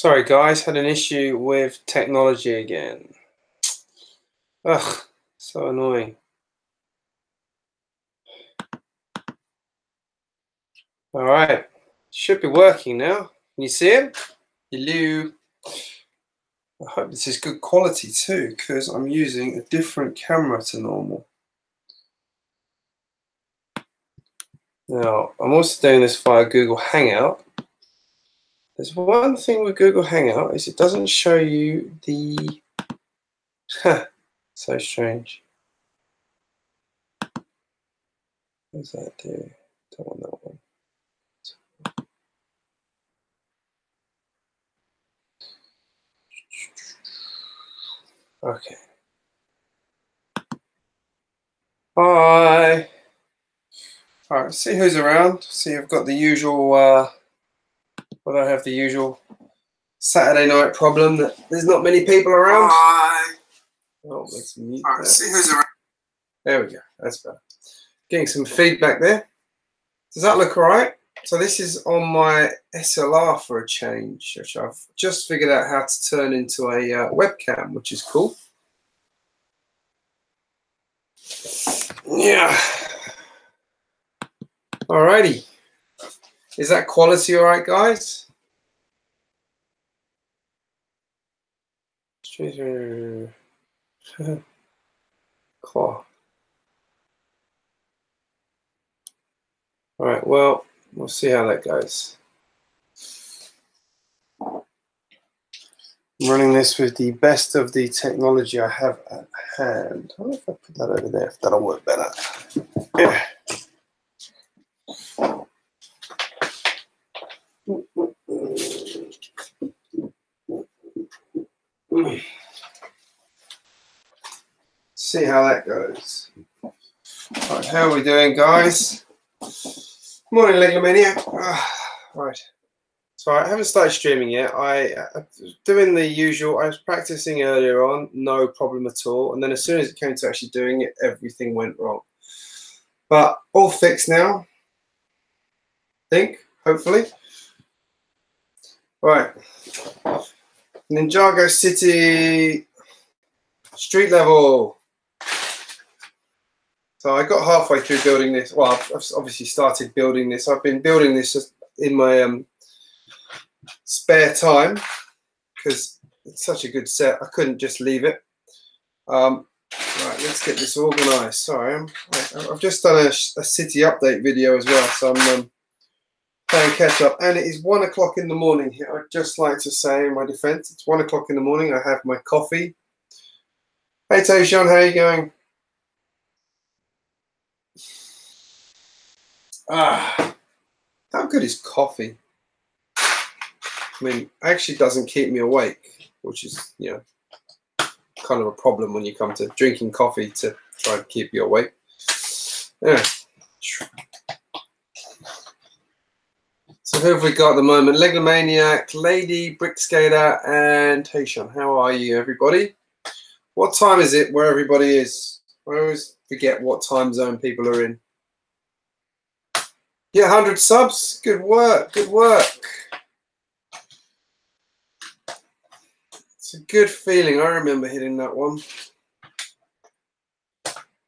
Sorry guys, had an issue with technology again. Ugh, so annoying. Alright, should be working now. Can you see it? Hello. I hope this is good quality too, because I'm using a different camera to normal. Now, I'm also doing this via Google Hangout. There's one thing with Google Hangout is it doesn't show you the... so strange. What does that do? Don't want that one. Okay. Hi. All right, see who's around. See, I've got the usual, well, I have the usual Saturday night problem that there's not many people around. Hi. Oh, let's mute that. See who's around. There we go. That's better. Getting some feedback there. Does that look all right? So this is on my SLR for a change, which I've just figured out how to turn into a webcam, which is cool. Yeah. Alrighty. Is that quality all right, guys? Cool. All right, well, we'll see how that goes. I'm running this with the best of the technology I have at hand. I don't know if I put that over there, if that'll work better. Yeah. See how that goes. All right, how are we doing, guys? Morning, Legomaniac. Right. So I haven't started streaming yet. I was doing the usual. I was practicing earlier on, no problem at all. And then as soon as it came to actually doing it, everything went wrong. But all fixed now, I think, hopefully. Right. Ninjago City street level. So I got halfway through building this. Well, I've obviously started building this. I've been building this just in my spare time because it's such a good set. I couldn't just leave it. Right, let's get this organized. Sorry, I've just done a city update video as well, so I'm playing catch up. And it is 1 o'clock in the morning here. I'd just like to say in my defense, it's 1 o'clock in the morning. I have my coffee. Hey, Toshan, how are you going? How good is coffee? I mean, it actually doesn't keep me awake, which is, you know, kind of a problem when you come to drinking coffee to try and keep you awake. Yeah. So who have we got at the moment? Legomaniac, Lady, Brickskater, and Tayshawn. How are you, everybody? What time is it where everybody is? I always forget what time zone people are in. Yeah, 100 subs. Good work. Good work. It's a good feeling. I remember hitting that one.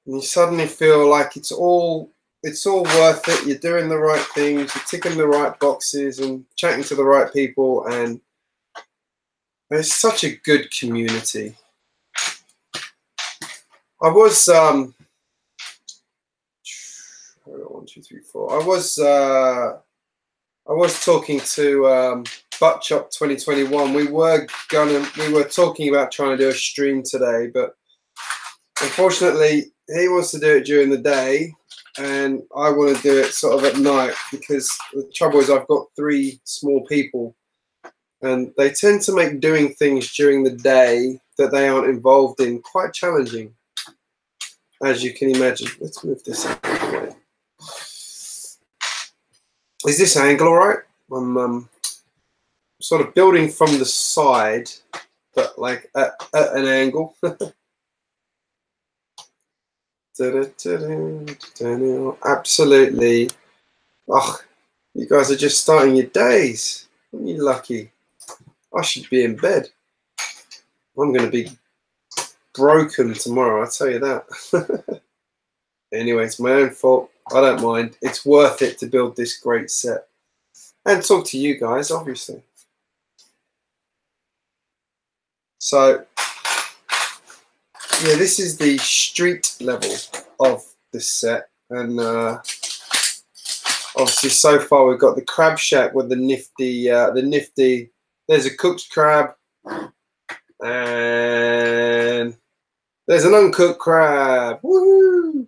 And you suddenly feel like it's all worth it. You're doing the right things. You're ticking the right boxes and chatting to the right people. And it's such a good community. I was 1, 2, 3, 4. I was talking to Buttchop 2021. We were talking about trying to do a stream today, but unfortunately he wants to do it during the day and I want to do it sort of at night because the trouble is I've got 3 small people and they tend to make doing things during the day that they aren't involved in quite challenging, as you can imagine. Let's move this out of the way. Is this angle all right? I'm sort of building from the side, but like at an angle. Absolutely. Oh, you guys are just starting your days. Aren't you lucky? I should be in bed. I'm going to be broken tomorrow, I'll tell you that. Anyway, it's my own fault. I don't mind. It's worth it to build this great set. And talk to you guys, obviously. So, yeah, this is the street level of this set. And obviously, so far we've got the crab shack with the nifty, there's a cooked crab. And there's an uncooked crab. Woohoo!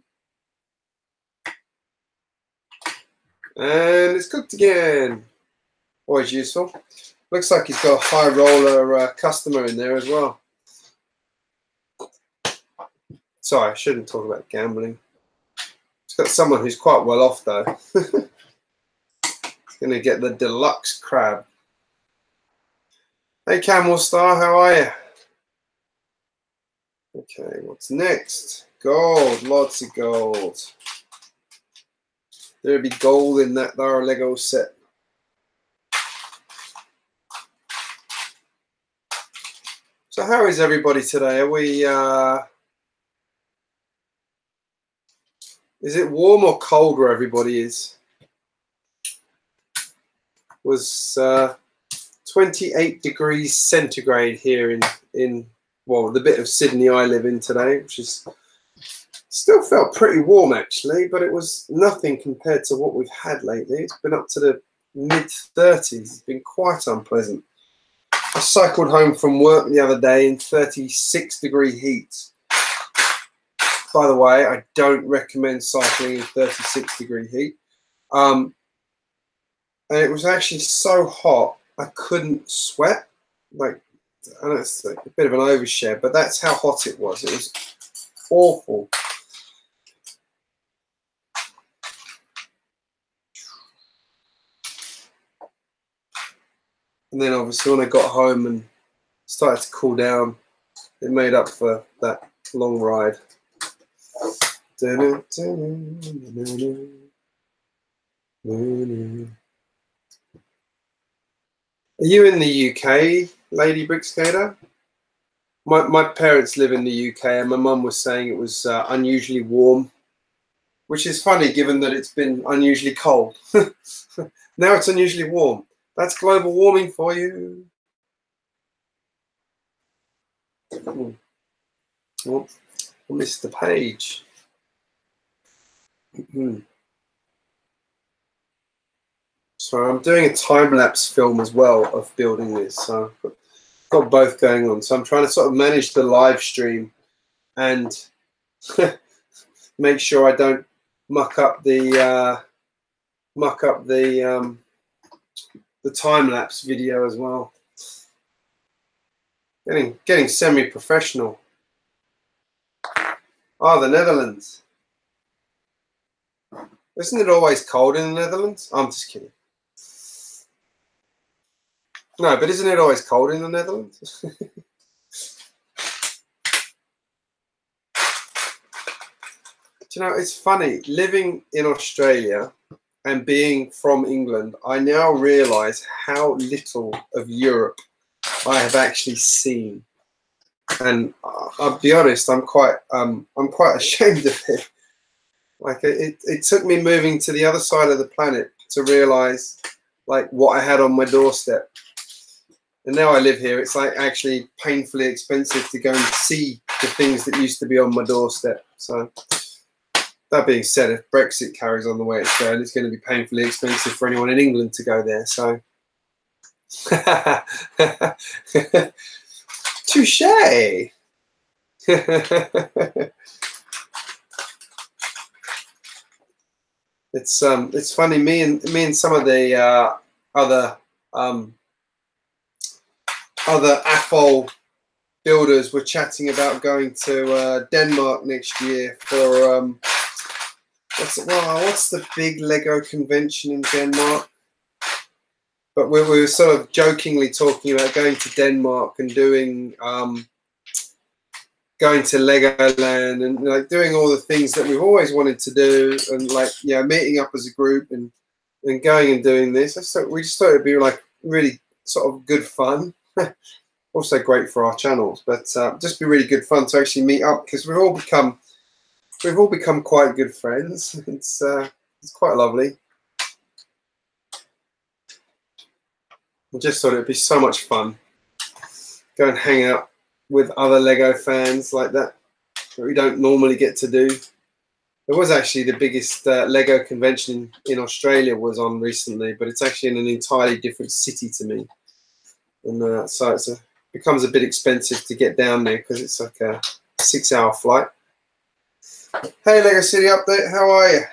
And it's cooked again. Always useful. Looks like he's got a high roller customer in there as well. Sorry, I shouldn't talk about gambling. It's got someone who's quite well off though. He's going to get the deluxe crab. Hey Camel Star, how are you? Okay, what's next? Gold, lots of gold. There'll be gold in that there Lego set. So how is everybody today? Are we, is it warm or cold where everybody is? It was 28 degrees centigrade here in well, the bit of Sydney I live in today, which is still felt pretty warm actually, but it was nothing compared to what we've had lately. It's been up to the mid-30s. It's been quite unpleasant. I cycled home from work the other day in 36-degree heat. By the way, I don't recommend cycling in 36-degree heat. And it was actually so hot I couldn't sweat. Like, I know it's a bit of an overshare, but that's how hot it was. It was awful. And then obviously when I got home and started to cool down, it made up for that long ride. Are you in the UK, Lady Brickskater? My parents live in the UK, and my mum was saying it was unusually warm, which is funny given that it's been unusually cold. Now it's unusually warm. That's global warming for you. Oh, I missed the page. So I'm doing a time-lapse film as well of building this. So I've got both going on. So I'm trying to sort of manage the live stream and make sure I don't muck up the time-lapse video as well. Getting semi-professional. Oh, the Netherlands. Isn't it always cold in the Netherlands? I'm just kidding. No, but isn't it always cold in the Netherlands? Do you know, it's funny, living in Australia and being from England, I now realise how little of Europe I have actually seen. And I'll be honest, I'm quite ashamed of it. Like it took me moving to the other side of the planet to realise like what I had on my doorstep. And now I live here, it's like actually painfully expensive to go and see the things that used to be on my doorstep. So that being said, if Brexit carries on the way it's going, it's going to be painfully expensive for anyone in England to go there. So touche. It's funny. Me and some of the other AFOL builders were chatting about going to Denmark next year for what's the big Lego convention in Denmark? But we were sort of jokingly talking about going to Denmark and doing going to Legoland and like doing all the things that we've always wanted to do, and like meeting up as a group and going and doing this. We just thought it'd be like really sort of good fun. Also great for our channels, but just be really good fun to actually meet up, because we've all become quite good friends. It's quite lovely. I just thought it'd be so much fun. Go and hang out with other Lego fans like that we don't normally get to do. There was actually the biggest Lego convention in Australia was on recently, but it's actually in an entirely different city to me. And so it becomes a bit expensive to get down there because it's like a 6-hour flight. Hey, Lego City Update, how are you?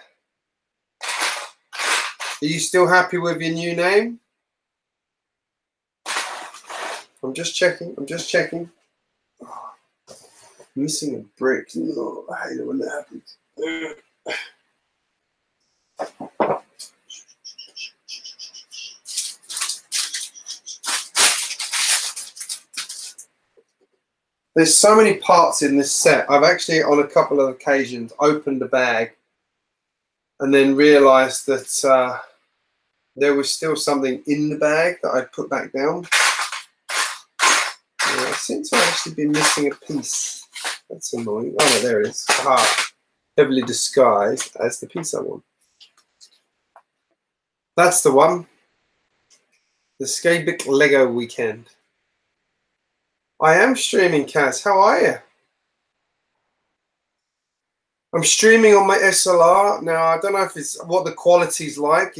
Are you still happy with your new name? I'm just checking. I'm just checking. Oh, missing a brick. Oh, I hate it when that happens. There's so many parts in this set. I've actually, on a couple of occasions, opened the bag and then realised that there was still something in the bag that I'd put back down. I seem to have actually been missing a piece. That's annoying. Oh no, there it is. Aha. Heavily disguised as the piece I want. That's the one. The GJBricks Lego weekend. I am streaming, Kaz. How are you? I'm streaming on my SLR now. I don't know if it's what the quality's like.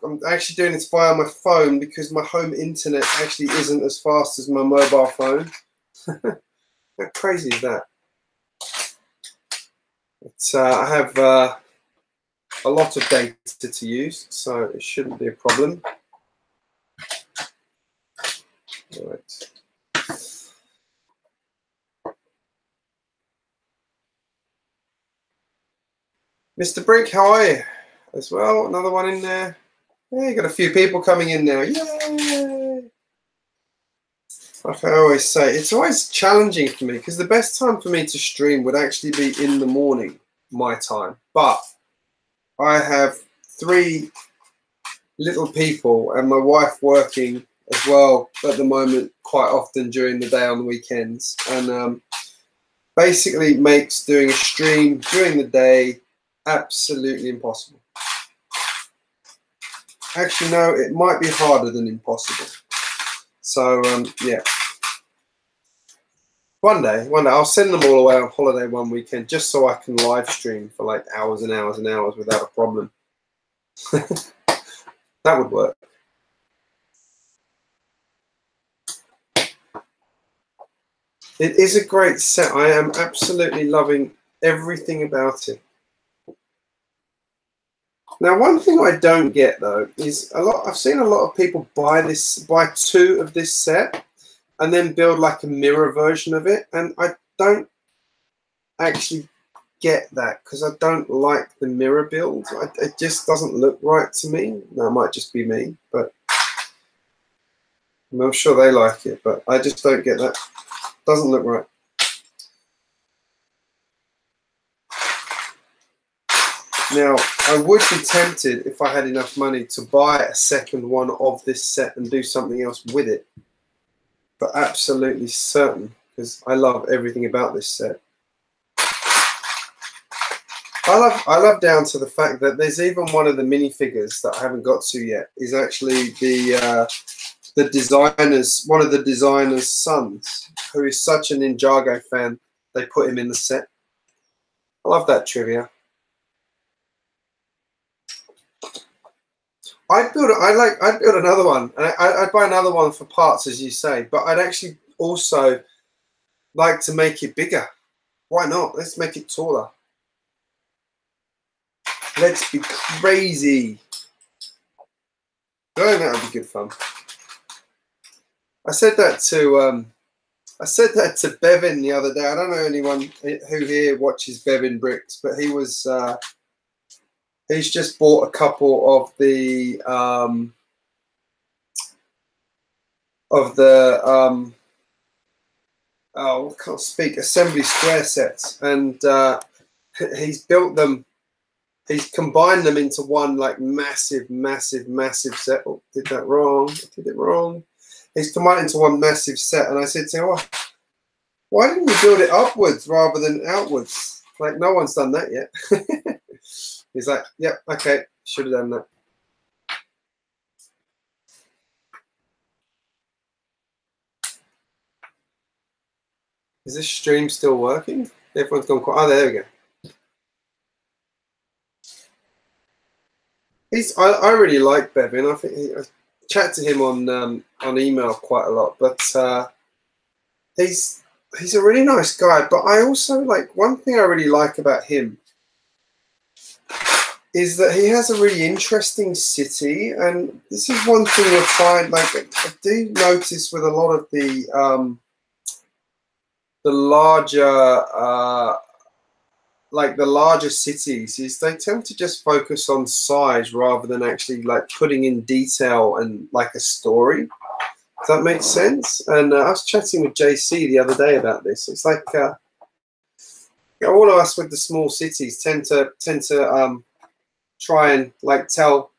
I'm actually doing this via my phone because my home internet actually isn't as fast as my mobile phone. How crazy is that? But, I have a lot of data to use, so it shouldn't be a problem. All right. Mr. Brick, how are you? As well, another one in there. Yeah, you got a few people coming in now. Yay! Like I always say, it's always challenging for me because the best time for me to stream would actually be in the morning, my time. But I have 3 little people and my wife working as well at the moment quite often during the day on the weekends. And basically makes doing a stream during the day absolutely impossible. Actually, no, it might be harder than impossible. So, yeah. One day, I'll send them all away on holiday one weekend just so I can live stream for like hours and hours and hours without a problem. That would work. It is a great set. I am absolutely loving everything about it. Now, one thing I don't get though is I've seen a lot of people buy 2 of this set and then build like a mirror version of it, and I don't actually get that because I don't like the mirror build. It just doesn't look right to me. Now, it might just be me, but I'm sure they like it, but I just don't get that. Doesn't look right. Now, I would be tempted if I had enough money to buy a second one of this set and do something else with it. But absolutely certain, because I love everything about this set. I love down to the fact that there's even one of the minifigures that I haven't got to yet is actually the designer's, one of the designer's sons, who is such a Ninjago fan. They put him in the set. I love that trivia. I'd build another one. I'd buy another one for parts, as you say, but I'd actually also like to make it bigger. Why not? Let's make it taller. Let's be crazy. I think that would be good fun. I said that to Bevan the other day. I don't know anyone who here watches Bevan Bricks, but he was he's just bought a couple of the oh, I can't speak, assembly square sets, and he's built them. He's combined them into one like massive set. Oh, did that wrong. I did it wrong. he's combined into one massive set. And I said to him, oh, why didn't you build it upwards rather than outwards? Like, no one's done that yet. He's like, yep, okay, should have done that. Is this stream still working? Everyone's gone quiet. Oh, there we go. I really like Bevan. I think I chat to him on email quite a lot, but he's a really nice guy. But I also like, one thing I really like about him is that he has a really interesting city, and this is one thing you'll find. Like, I do notice with a lot of the larger like the larger cities, is they tend to just focus on size rather than actually like putting in detail and like a story. Does that make sense? And I was chatting with JC the other day about this. It's like all of us with the small cities tend to try and like tell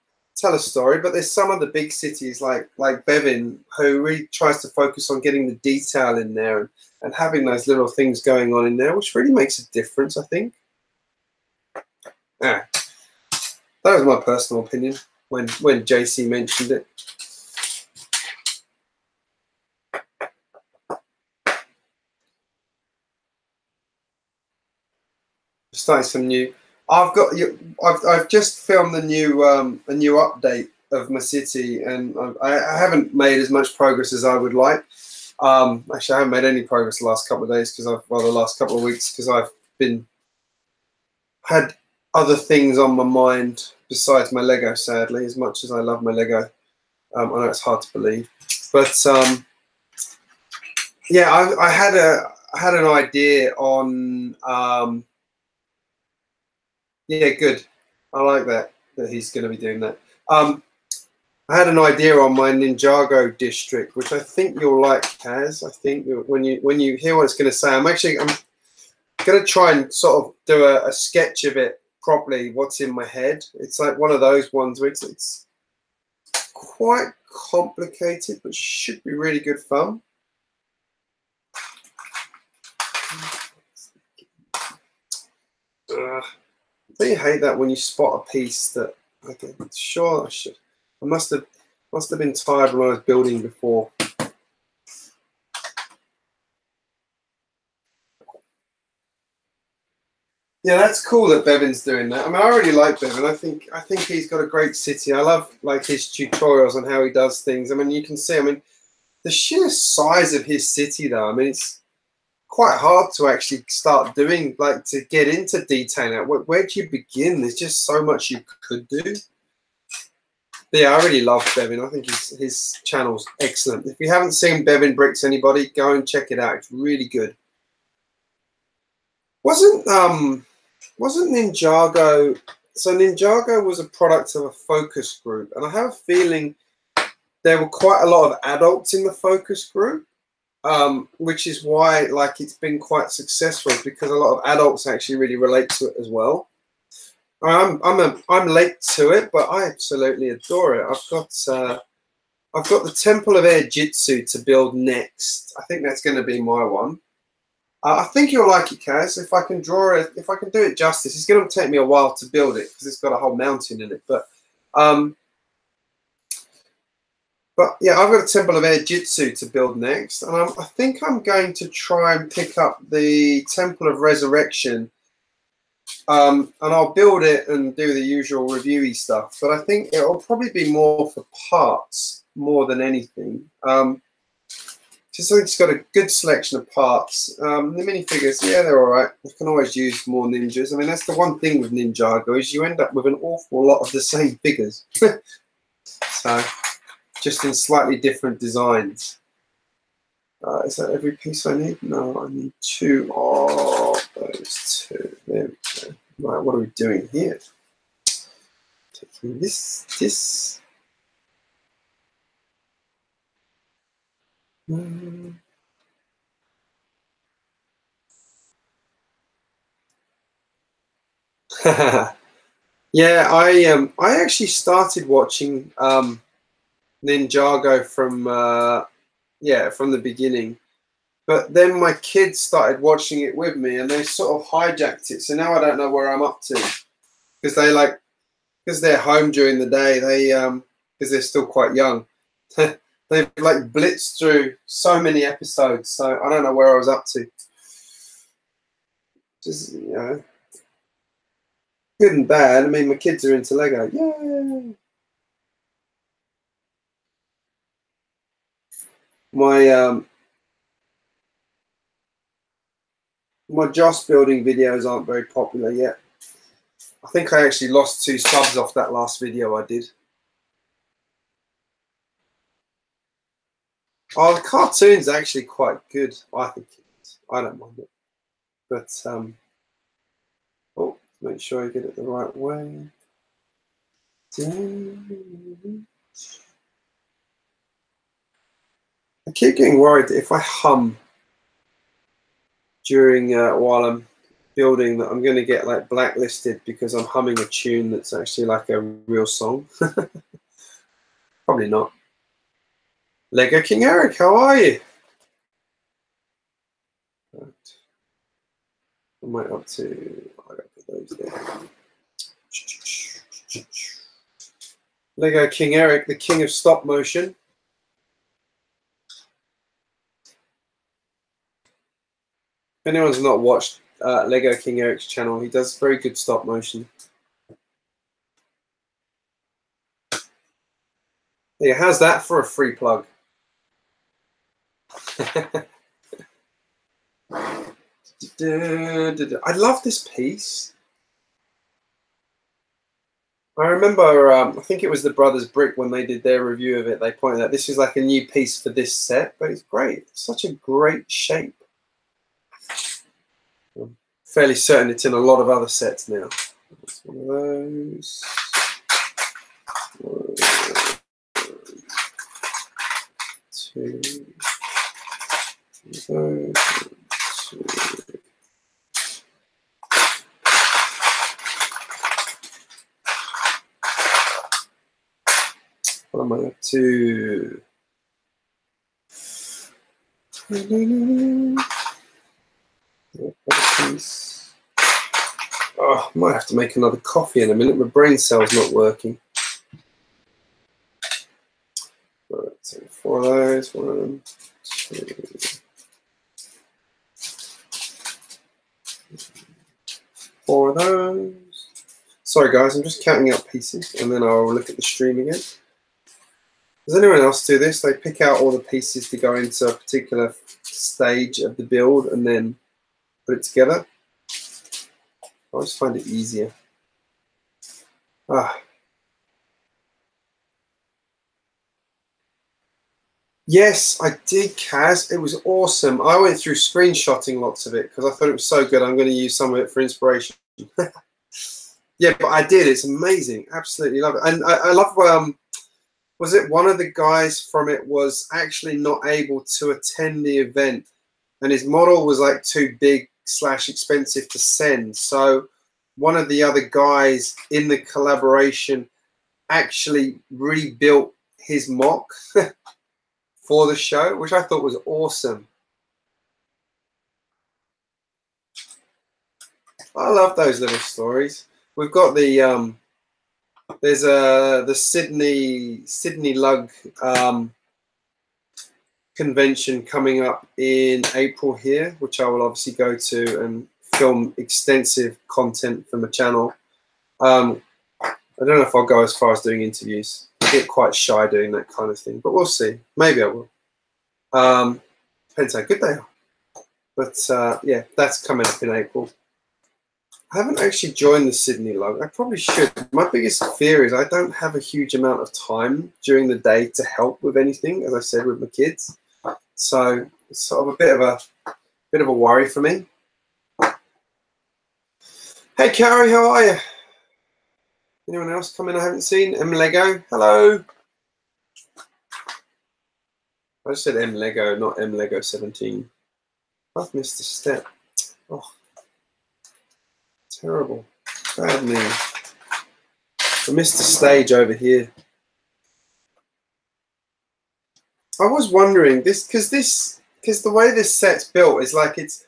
a story, but there's some of the big cities like Bevan who really tries to focus on getting the detail in there and having those little things going on in there, which really makes a difference, I think. Yeah, that was my personal opinion when JC mentioned it. Starting some new. I've just filmed a new update of my city, and I haven't made as much progress as I would like. Actually, I haven't made any progress the last couple of days the last couple of weeks, because I've had other things on my mind besides my Lego, sadly, as much as I love my Lego. I know it's hard to believe, but yeah, I had an idea on yeah, good. I like that he's going to be doing that. I had an idea on my Ninjago district, which I think you'll like, Kaz. I think when you hear what it's going to say, I'm going to try and sort of do a sketch of it properly, what's in my head. It's like one of those ones where it's quite complicated, but should be really good fun. I really hate that when you spot a piece that sure I should. I must have been tired when I was building before. Yeah, that's cool that Bevan's doing that. I mean, I really like Bevan. I think he's got a great city. I love like his tutorials on how he does things. I mean, you can see. I mean, the sheer size of his city, though. I mean, it's quite hard to actually start doing, like, to get into detailing. Where do you begin? There's just so much you could do. But yeah, I really love Bevan. I think his channel's excellent. If you haven't seen Bevan Bricks, anybody, go and check it out. It's really good. Wasn't Ninjago? So Ninjago was a product of a focus group, and I have a feeling there were quite a lot of adults in the focus group. Which is why, like, it's been quite successful, because a lot of adults actually really relate to it as well. I'm late to it, but I absolutely adore it. I've got the Temple of Air Jitsu to build next. I think that's going to be my one. I think you'll like it, Kaz. If I can draw it, if I can do it justice, it's going to take me a while to build it because it's got a whole mountain in it. But yeah, I've got a Temple of Air Jitsu to build next, and I think I'm going to try and pick up the Temple of Resurrection, and I'll build it and do the usual reviewy stuff. But I think it'll probably be more for parts more than anything. Just think it's got a good selection of parts. The minifigures, yeah, they're all right. You can always use more ninjas. I mean, that's the one thing with Ninjago, is you end up with an awful lot of the same figures. So, just in slightly different designs. Is that every piece I need? No, I need 2 of those 2. There we go. Right, what are we doing here? Taking this. Yeah, I actually started watching Ninjago from yeah, from the beginning. But then my kids started watching it with me, and they sort of hijacked it. So now I don't know where I'm up to, because because they're home during the day. They because they're still quite young. They've like blitzed through so many episodes. So I don't know where I was up to. Just, you know, good and bad. I mean, my kids are into Lego. Yay! My Joss building videos aren't very popular yet. I think I actually lost 2 subs off that last video I did. Oh, the cartoon's actually quite good. I think it is. I don't mind it. But, oh, make sure I get it the right way. I keep getting worried that if I hum during, while I'm building, that I'm going to get like blacklisted because I'm humming a tune that's actually like a real song. Probably not. Lego King Eric, how are you? Right. I might up to, I gotta put those there. Lego King Eric, the king of stop motion. If anyone's not watched Lego King Eric's channel, he does very good stop motion. Yeah, how's that for a free plug? I love this piece. I remember, I think it was the Brothers Brick, when they did their review of it, they pointed out this is like a new piece for this set, but it's great. It's such a great shape. I'm fairly certain it's in a lot of other sets now. That's one of those. One, 2, those, 2. What am I up to? Oh, I might have to make another coffee in a minute. My brain cell's not working. Right, so 4 of those. 1, 2. 4 of those. Sorry guys, I'm just counting out pieces and then I'll look at the stream again. Does anyone else do this? They pick out all the pieces to go into a particular stage of the build and then put it together. I just find it easier. Yes, I did, Kaz. It was awesome. I went through screenshotting lots of it because I thought it was so good. I'm going to use some of it for inspiration. Yeah, but I did. It's amazing. Absolutely love it. And I love, was it one of the guys from it was actually not able to attend the event and his model was like too big / expensive to send. So one of the other guys in the collaboration actually rebuilt his mock for the show, which I thought was awesome. I love those little stories. We've got the there's the Sydney Lug convention coming up in April here, which I will obviously go to and film extensive content for my channel. I don't know if I'll go as far as doing interviews. I get quite shy doing that kind of thing, but we'll see. Maybe I will. Depends how good they are. But yeah, that's coming up in April. I haven't actually joined the Sydney Lug. I probably should. My biggest fear is I don't have a huge amount of time during the day to help with anything, as I said, with my kids. So it's sort of a bit of a worry for me. Hey Carrie, how are you? Anyone else come in I haven't seen? M Lego, hello. I just said M Lego, not M Lego 17. I've missed a step. Oh, terrible. Bad me. I missed a stage over here. was wondering this because the way this set's built is like it's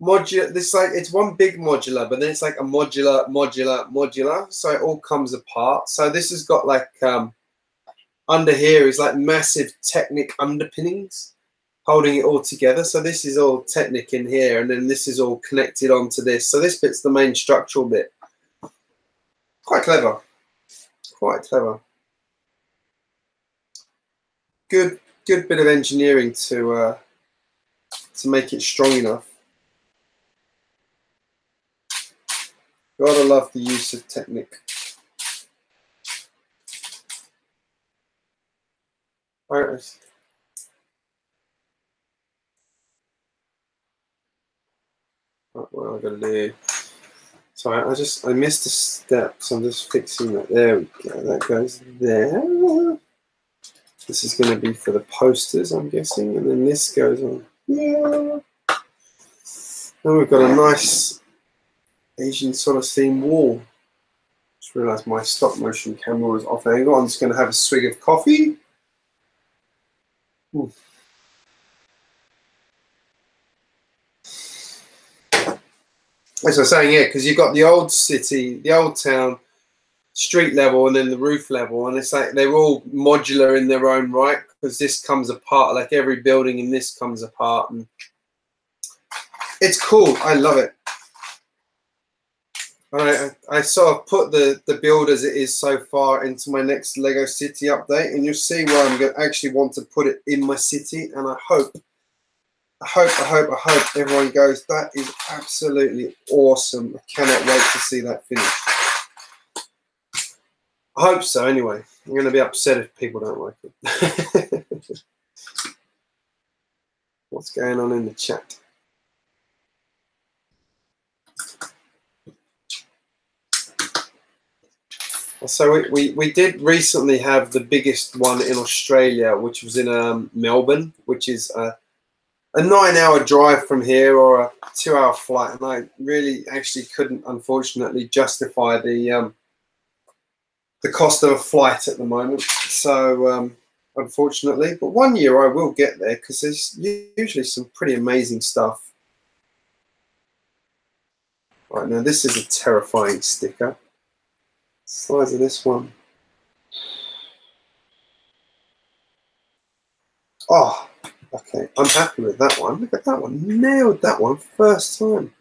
modular. This like it's one big modular, but then it's like a modular. So it all comes apart. So this has got like under here is like massive Technic underpinnings holding it all together. So this is all Technic in here, and then this is all connected onto this. So this bit's the main structural bit. Quite clever. Quite clever. Good bit of engineering to make it strong enough. Gotta love the use of Technic. All right. What am I gonna do? Sorry, I missed a step, so I'm just fixing that. There we go. That goes there. This is going to be for the posters, I'm guessing, and then this goes on. Yeah. And we've got a nice Asian sort of theme wall. Just realised my stop motion camera was off angle. I'm just going to have a swig of coffee. Ooh. As I was saying, yeah, because you've got the old city, the old town, street level, and then the roof level, and it's like they're all modular in their own right, because this comes apart, like every building in this comes apart, and it's cool. I love it. All right, I sort of put the build as it is so far into my next Lego City update, and you'll see where I'm going to actually want to put it in my city, and I hope everyone goes, that is absolutely awesome. I cannot wait to see that finish. I hope so anyway. I'm going to be upset if people don't like it. What's going on in the chat? So we did recently have the biggest one in Australia, which was in Melbourne, which is a 9-hour drive from here, or a 2-hour flight, and I really actually couldn't, unfortunately, justify the cost of a flight at the moment. So unfortunately, but one year I will get there, because there's usually some pretty amazing stuff. Right, now this is a terrifying sticker. Size of this one. Oh, okay, I'm happy with that one. Look at that one. Nailed that one first time.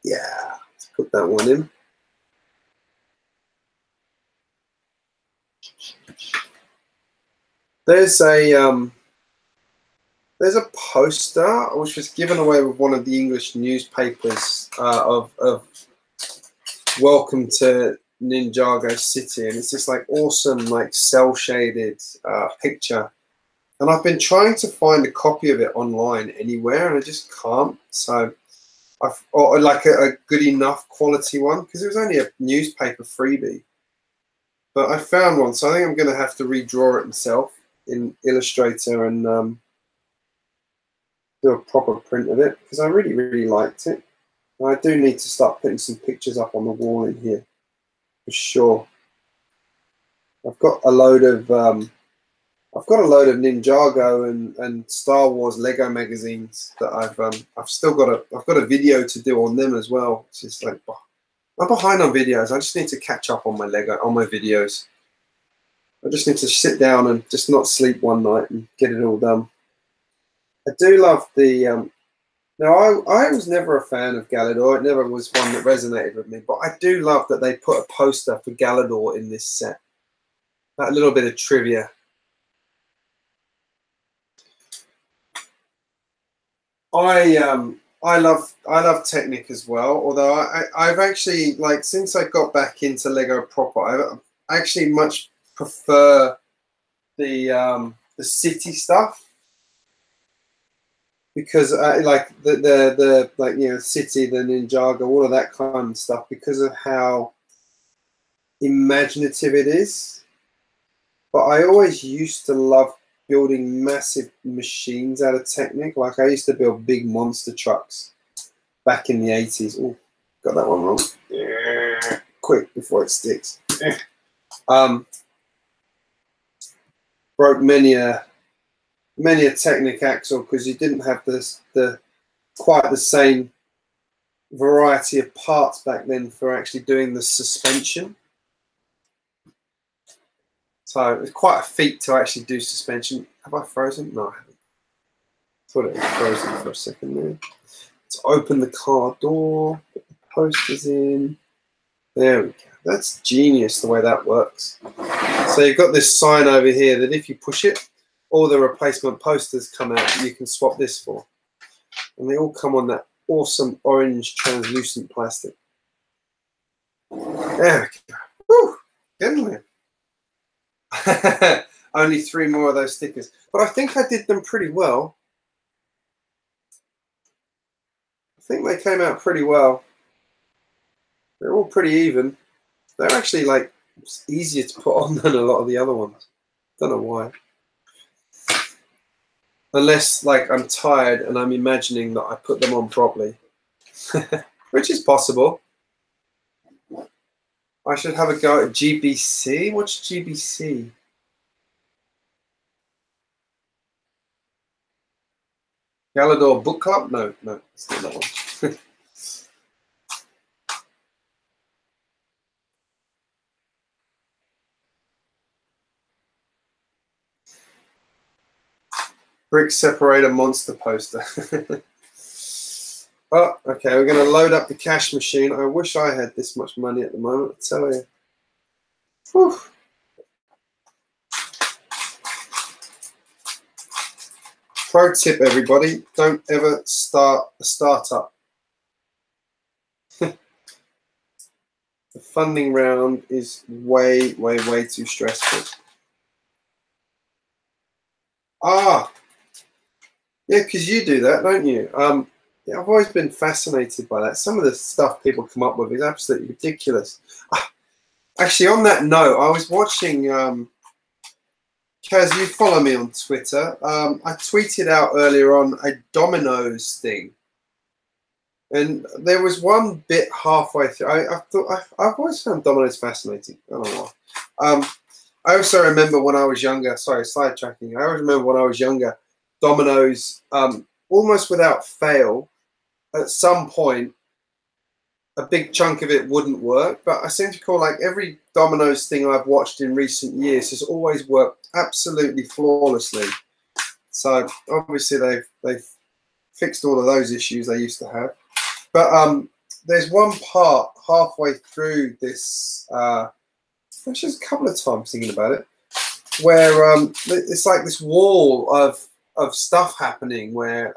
Yeah, let's put that one in. There's a poster which was given away with one of the English newspapers of Welcome to Ninjago City, and it's this like awesome like cell shaded picture, and I've been trying to find a copy of it online anywhere, and I just can't. So or like a good enough quality one, because it was only a newspaper freebie, but I found one, so I think I'm going to have to redraw it myself in Illustrator and do a proper print of it, because I really liked it. And I do need to start putting some pictures up on the wall in here for sure. I've got a load of Ninjago and Star Wars Lego magazines that I've got a video to do on them as well. It's just like, I'm behind on videos. I just need to catch up on my videos. I just need to sit down and just not sleep one night and get it all done. I do love the now I was never a fan of Galador. It never was one that resonated with me, but I do love that they put a poster for Galador in this set. That little bit of trivia. I love Technic as well, although I've actually, like, since I got back into Lego proper, I actually much prefer the city stuff, because like the like, you know, city, the Ninjago, all of that kind of stuff, because of how imaginative it is. But I always used to love building massive machines out of Technic. Like, I used to build big monster trucks back in the 80s. Oh, got that one wrong. Yeah. Quick before it sticks. Broke many a many a Technic axle because you didn't have the quite the same variety of parts back then for actually doing the suspension. So it's quite a feat to actually do suspension. Have I frozen? No, I haven't. Thought it was frozen for a second there. Let's open the car door, put the posters in. There we go. That's genius the way that works. So you've got this sign over here that if you push it, all the replacement posters come out that you can swap this for. And they all come on that awesome orange translucent plastic. There we go. Woo! Getting there. Only 3 more of those stickers. But I think I did them pretty well. I think they came out pretty well. They're all pretty even. They're actually like easier to put on than a lot of the other ones. Don't know why. Unless like I'm tired and I'm imagining that I put them on properly. Which is possible. I should have a go at GBC. What's GBC? Galador Book Club? No, it's not that one. Brick separator monster poster. Oh, okay, we're going to load up the cash machine. I wish I had this much money at the moment, I tell you. Whew. Pro tip, everybody, don't ever start a startup. The funding round is way, way, way too stressful. Ah, yeah, because you do that, don't you? Yeah, I've always been fascinated by that. Some of the stuff people come up with is absolutely ridiculous. Actually, on that note, I was watching, Kaz, you follow me on Twitter. I tweeted out earlier on a Domino's thing. And there was one bit halfway through. I've always found Domino's fascinating. I don't know why. I also remember when I was younger, sorry, sidetracking. I always remember when I was younger, Domino's, almost without fail, at some point, a big chunk of it wouldn't work. But I seem to recall like every Domino's thing I've watched in recent years has always worked absolutely flawlessly. So obviously they've fixed all of those issues they used to have. But there's one part halfway through this, actually a couple of times thinking about it, where it's like this wall of stuff happening where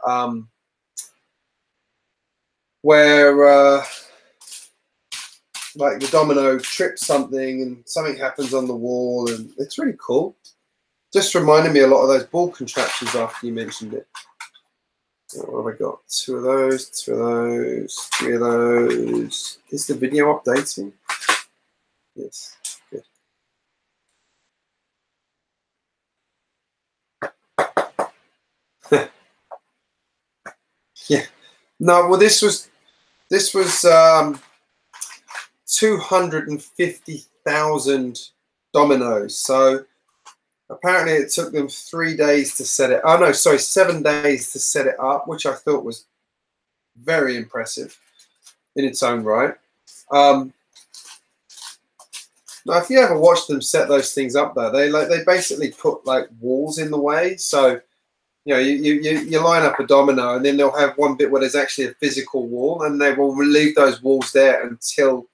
like the domino trips something and something happens on the wall, and it's really cool. Just reminded me a lot of those ball contraptions after you mentioned it. What have I got? 2 of those, 2 of those, 3 of those. Is the video updating? Yes, good. Yeah. No, well, this was 250,000 dominoes. So apparently it took them 3 days to set it. Oh no, sorry, 7 days to set it up, which I thought was very impressive in its own right. Now, if you ever watch them set those things up, though, they basically put like walls in the way. So you know, you line up a domino, and then they'll have one bit where there's actually a physical wall, and they will leave those walls there until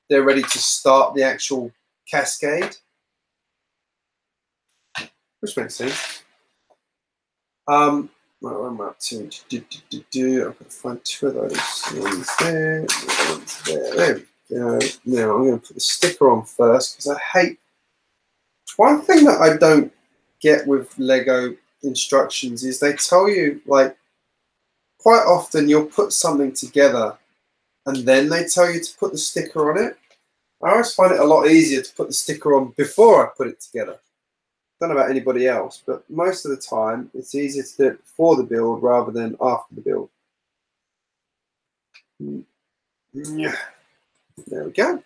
they're ready to start the actual cascade, which makes sense. What am I up to? I've got to find 2 of those ones there. Ones there. There we go. Now I'm going to put the sticker on first because I hate. One thing that I don't get with Lego instructions is they tell you, like, quite often you'll put something together and then they tell you to put the sticker on it. I always find it a lot easier to put the sticker on before I put it together. I don't know about anybody else, but most of the time it's easier to do it before the build rather than after the build. There we go.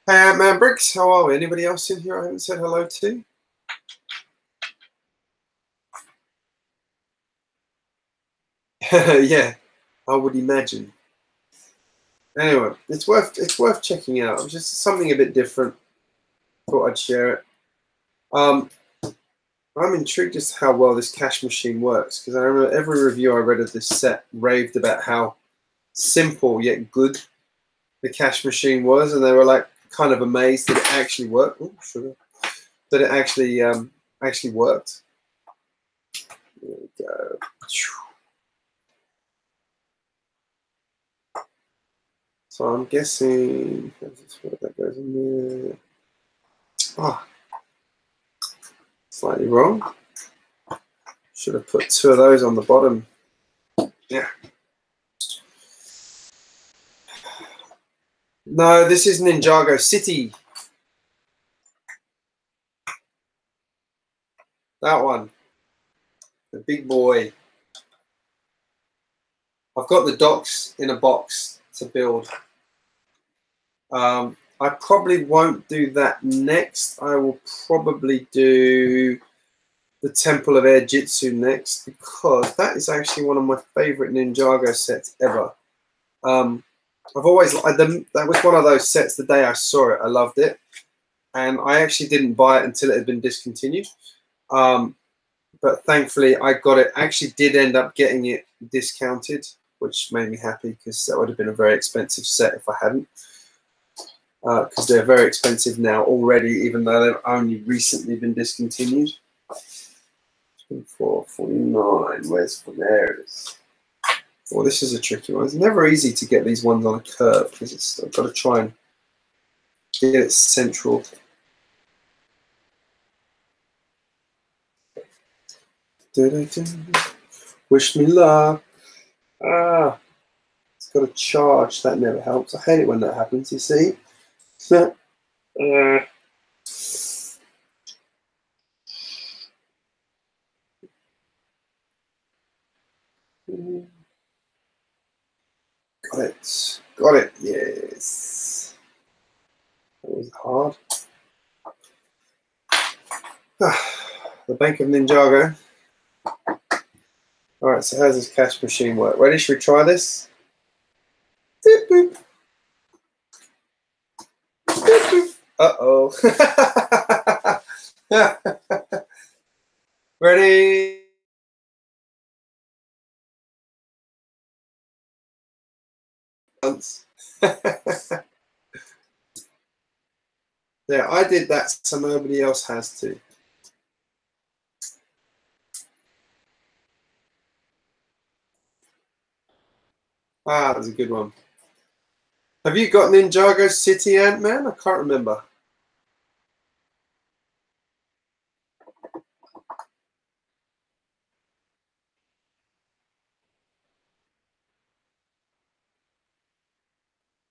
Hey, man, Bricks, how are we? Anybody else in here I haven't said hello to? Yeah, I would imagine. Anyway, it's worth checking out. It was just something a bit different. Thought I'd share it. I'm intrigued as to how well this cash machine works, because I remember every review I read of this set raved about how simple yet good the cash machine was, and they were like kind of amazed that it actually worked. Ooh, sugar. That it actually worked. There we go. So I'm guessing that goes in there. Oh, slightly wrong. Should have put 2 of those on the bottom. Yeah. No, this is Ninjago City. That one. The big boy. I've got the docks in a box to build. I probably won't do that next. I will probably do the Temple of Air Jitsu next, because that is actually one of my favorite Ninjago sets ever. That was one of those sets. The day I saw it, I loved it, and I actually didn't buy it until it had been discontinued. But thankfully, I got it. I actually did end up getting it discounted, which made me happy, because that would have been a very expensive set if I hadn't. Because they're very expensive now already, even though they've only recently been discontinued. 24.49. Where's from there? It is. Oh, this is a tricky one. It's never easy to get these ones on a curve, because I've got to try and get it central. Wish me luck. Ah, it's got a charge. That never helps. I hate it when that happens, you see. Got it. Got it. Yes. That was hard. The Bank of Ninjago. All right, so how's this cash machine work? Ready? Should we try this? Boop, boop. Boop, boop. Uh-oh. Ready? Yeah, I did that, so nobody else has to. Ah, that was a good one. Have you got Ninjago City, Ant-Man? I can't remember.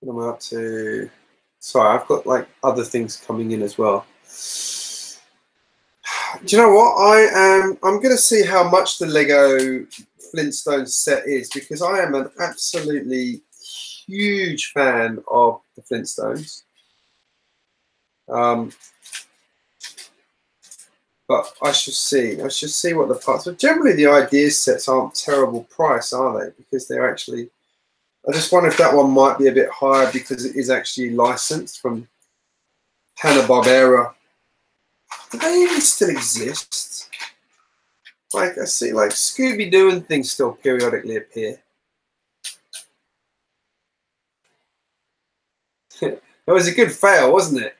What am I up to? Sorry, I've got like other things coming in as well. Do you know what? I'm going to see how much the Lego Flintstones set is, because I am an absolutely huge fan of the Flintstones. But I shall see. I shall see what the parts. But generally, the ideas sets aren't terrible price, are they? Because they're actually. I just wonder if that one might be a bit higher because it is actually licensed from Hanna-Barbera. Do they even still exist? Like, I see, like, Scooby-Doo and things still periodically appear. It was a good fail, wasn't it?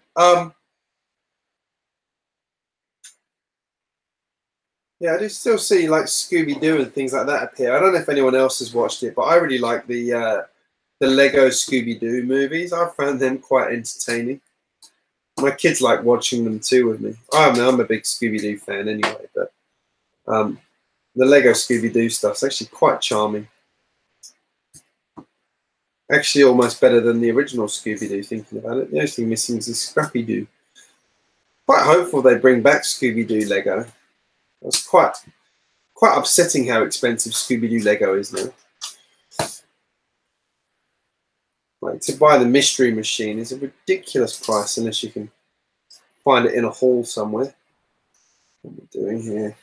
Yeah, I do still see, like, Scooby-Doo and things like that appear. I don't know if anyone else has watched it, but I really like the Lego Scooby-Doo movies. I found them quite entertaining. My kids like watching them too with me. I'm a big Scooby-Doo fan anyway, but the Lego Scooby-Doo stuff's actually quite charming. Actually, almost better than the original Scooby-Doo, thinking about it. The only thing missing is the Scrappy-Doo. Quite hopeful they bring back Scooby-Doo Lego. It's quite upsetting how expensive Scooby-Doo Lego is now. Like, to buy the Mystery Machine is a ridiculous price unless you can find it in a hall somewhere. What are we doing here?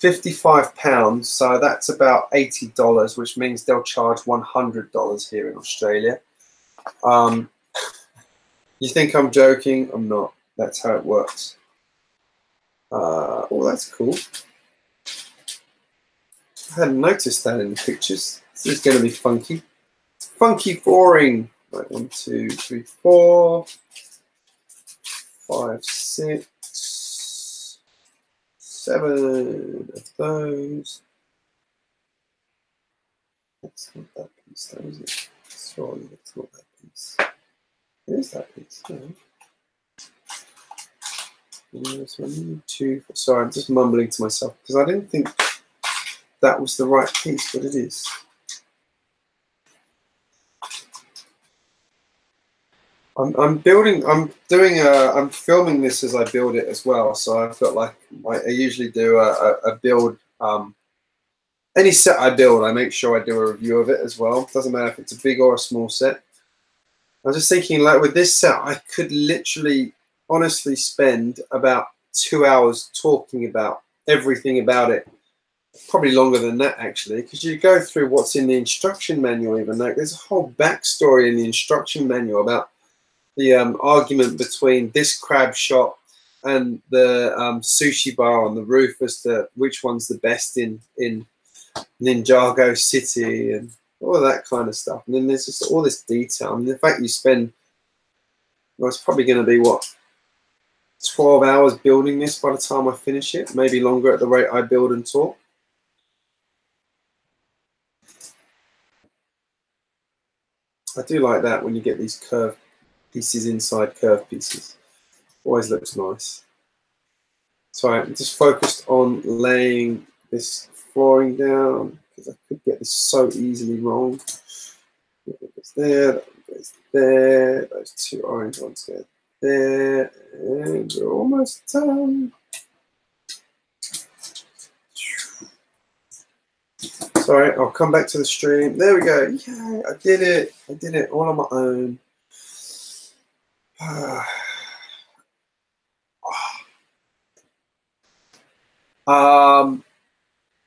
£55, so that's about $80, which means they'll charge $100 here in Australia. You think I'm joking? I'm not. That's how it works. Oh, that's cool. I hadn't noticed that in the pictures. This is going to be funky. Funky flooring. Right, 1, 2, 3, 4, 5, 6, 7 of those. That's not that piece, though, is it? Surely that's not that piece. It is that piece. So 1, 2. Sorry, I'm just mumbling to myself because I didn't think that was the right piece, but it is. I'm filming this as I build it as well. So I've got like, I usually do a build, any set I build, I make sure I do a review of it as well. Doesn't matter if it's a big or a small set. I was just thinking, like with this set, I could literally, honestly spend about 2 hours talking about everything about it. Probably longer than that, actually, because you go through what's in the instruction manual even. Like, there's a whole backstory in the instruction manual about the argument between this crab shop and the sushi bar on the roof as to which one's the best in Ninjago City and all of that kind of stuff. And then there's just all this detail. I mean, the fact you spend, well, it's probably going to be, what, 12 hours building this by the time I finish it, maybe longer at the rate I build and talk. I do like that when you get these curved pieces inside curved pieces. Always looks nice. So I'm just focused on laying this flooring down because I could get this so easily wrong. That goes there, that goes there, those two orange ones go there, and we're almost done. Sorry, I'll come back to the stream. There we go. Yeah, I did it. I did it all on my own.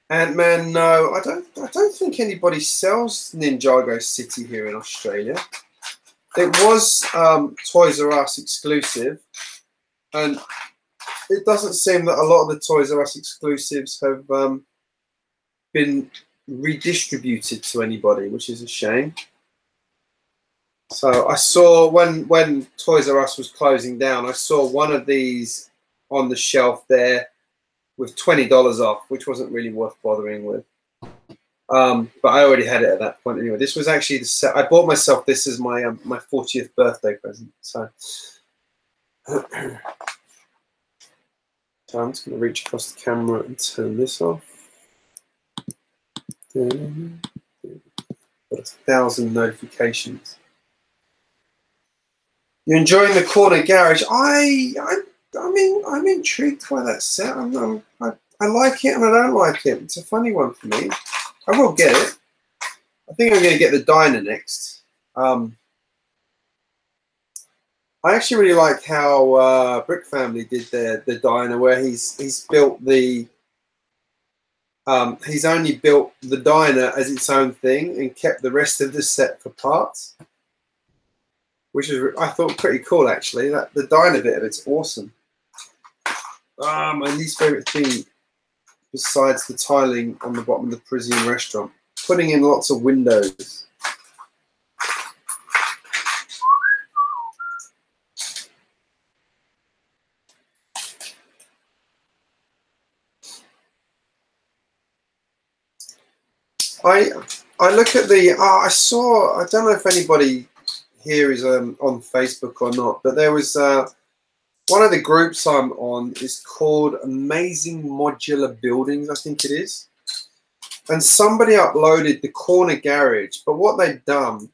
Ant-Man, no, I don't think anybody sells Ninjago City here in Australia. It was Toys R Us exclusive, and it doesn't seem that a lot of the Toys R Us exclusives have been redistributed to anybody, which is a shame. So I saw when Toys R Us was closing down, I saw one of these on the shelf there with $20 off, which wasn't really worth bothering with. But I already had it at that point anyway. This was actually the set. I bought myself this as my my 40th birthday present. So, so I'm just going to reach across the camera and turn this off. Got 1,000 notifications. You're enjoying the corner garage? I mean, I'm intrigued by that set. I like it and I don't like it. It's a funny one for me. I will get it. I think I'm going to get the diner next. I actually really like how Brick Family did the diner, where he's built the he's only built the diner as its own thing and kept the rest of the set for parts, which is, I thought, pretty cool actually. That the diner bit of it's awesome. My least favorite thing, besides the tiling on the bottom of the Parisian restaurant, putting in lots of windows. I look at the I don't know if anybody here is on Facebook or not, but there was one of the groups I'm on is called Amazing Modular Buildings, I think it is. And somebody uploaded the corner garage, but what they'd done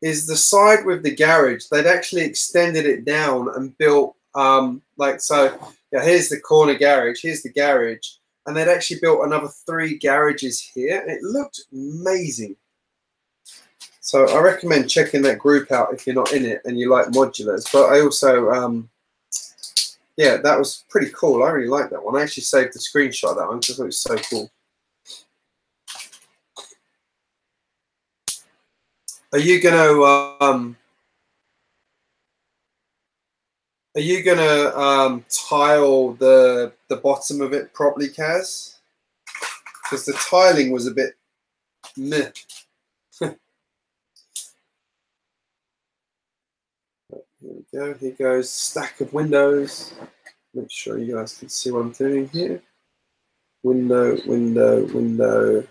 is the side with the garage, they'd actually extended it down and built like so. Yeah, here's the corner garage, here's the garage, and they'd actually built another 3 garages here. It looked amazing. So I recommend checking that group out if you're not in it and you like modulars. But I also, yeah, that was pretty cool. I really like that one. I actually saved the screenshot of that one because I thought it was so cool. Are you gonna tile the bottom of it properly, Kaz? Because the tiling was a bit meh. Here we go. Here goes stack of windows. Make sure you guys can see what I'm doing here. Window, window, window,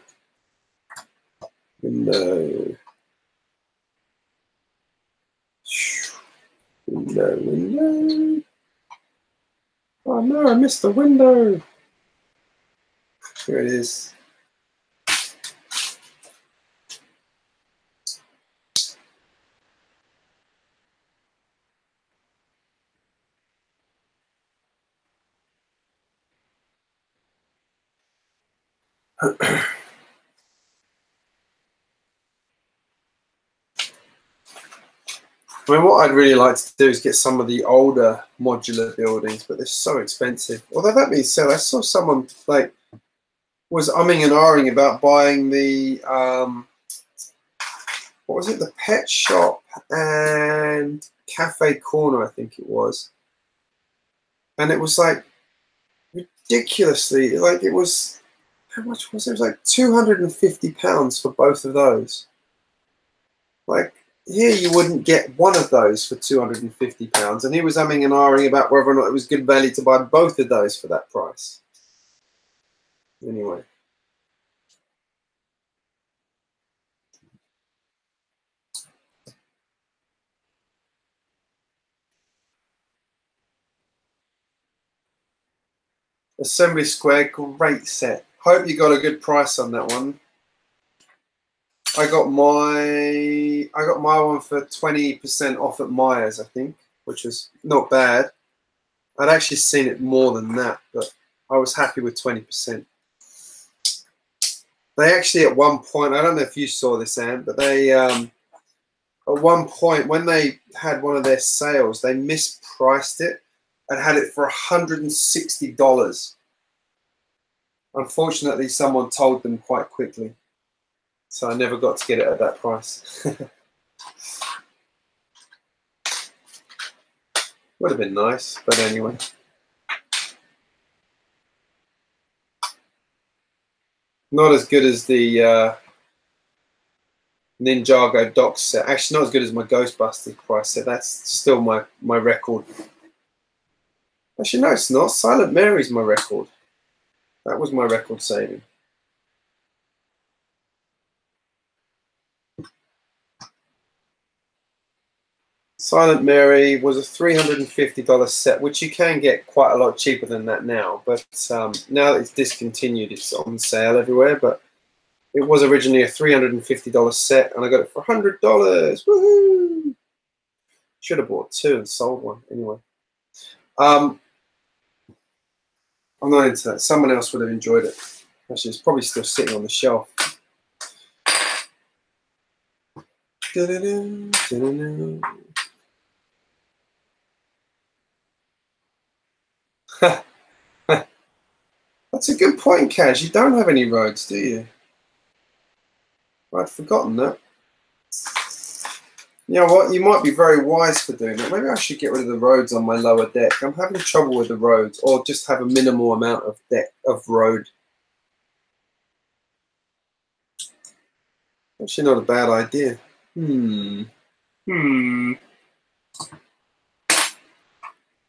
window, window, window. Oh no, I missed the window. Here it is. I mean, what I'd really like to do is get some of the older modular buildings, but they're so expensive. Although that being said, I saw someone like was umming and ahhing about buying the what was it? The pet shop and cafe corner, I think it was, and it was like ridiculously like it was. How much was it? It was like £250 for both of those. Like. Here you wouldn't get one of those for £250, and he was umming and ahhing about whether or not it was good value to buy both of those for that price. Anyway. Assembly Square, great set. Hope you got a good price on that one. I got my one for 20% off at Myers, I think, which was not bad. I'd actually seen it more than that, but I was happy with 20%. They actually at one point, I don't know if you saw this, Anne, but they at one point when they had one of their sales, they mispriced it and had it for $160. Unfortunately, someone told them quite quickly, so I never got to get it at that price. Would have been nice, but anyway. Not as good as the Ninjago dock set. Actually, not as good as my Ghostbusters price set. That's still my record. Actually, no, it's not. Silent Mary's my record. That was my record saving. Silent Mary was a $350 set, which you can get quite a lot cheaper than that now. But now that it's discontinued, it's on sale everywhere. But it was originally a $350 set, and I got it for $100. Woohoo! Should have bought two and sold one anyway. I'm not into that. Someone else would have enjoyed it. Actually, it's probably still sitting on the shelf. That's a good point, Kaz. You don't have any roads, do you? I'd forgotten that. You know what? You might be very wise for doing that. Maybe I should get rid of the roads on my lower deck. I'm having trouble with the roads, or just have a minimal amount of road. Actually, not a bad idea.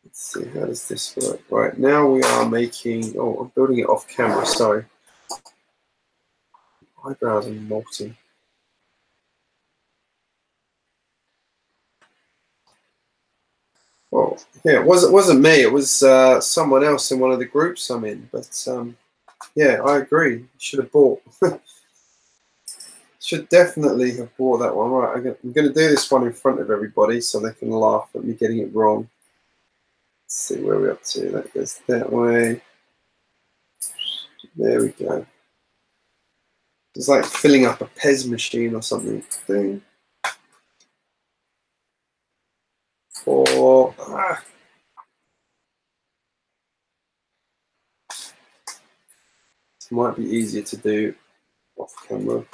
Let's see, how does this work? Right, now we are making... Oh, I'm building it off camera, sorry. Eyebrows are molting. Oh, yeah, it wasn't me. It was someone else in one of the groups I'm in. But yeah, I agree. You should have bought. Should definitely have bought that one. Right, I'm going to do this one in front of everybody so they can laugh at me getting it wrong. Let's see where we're up to. That goes that way. There we go. It's like filling up a Pez machine or something. Thing. Four. might be easier to do off camera.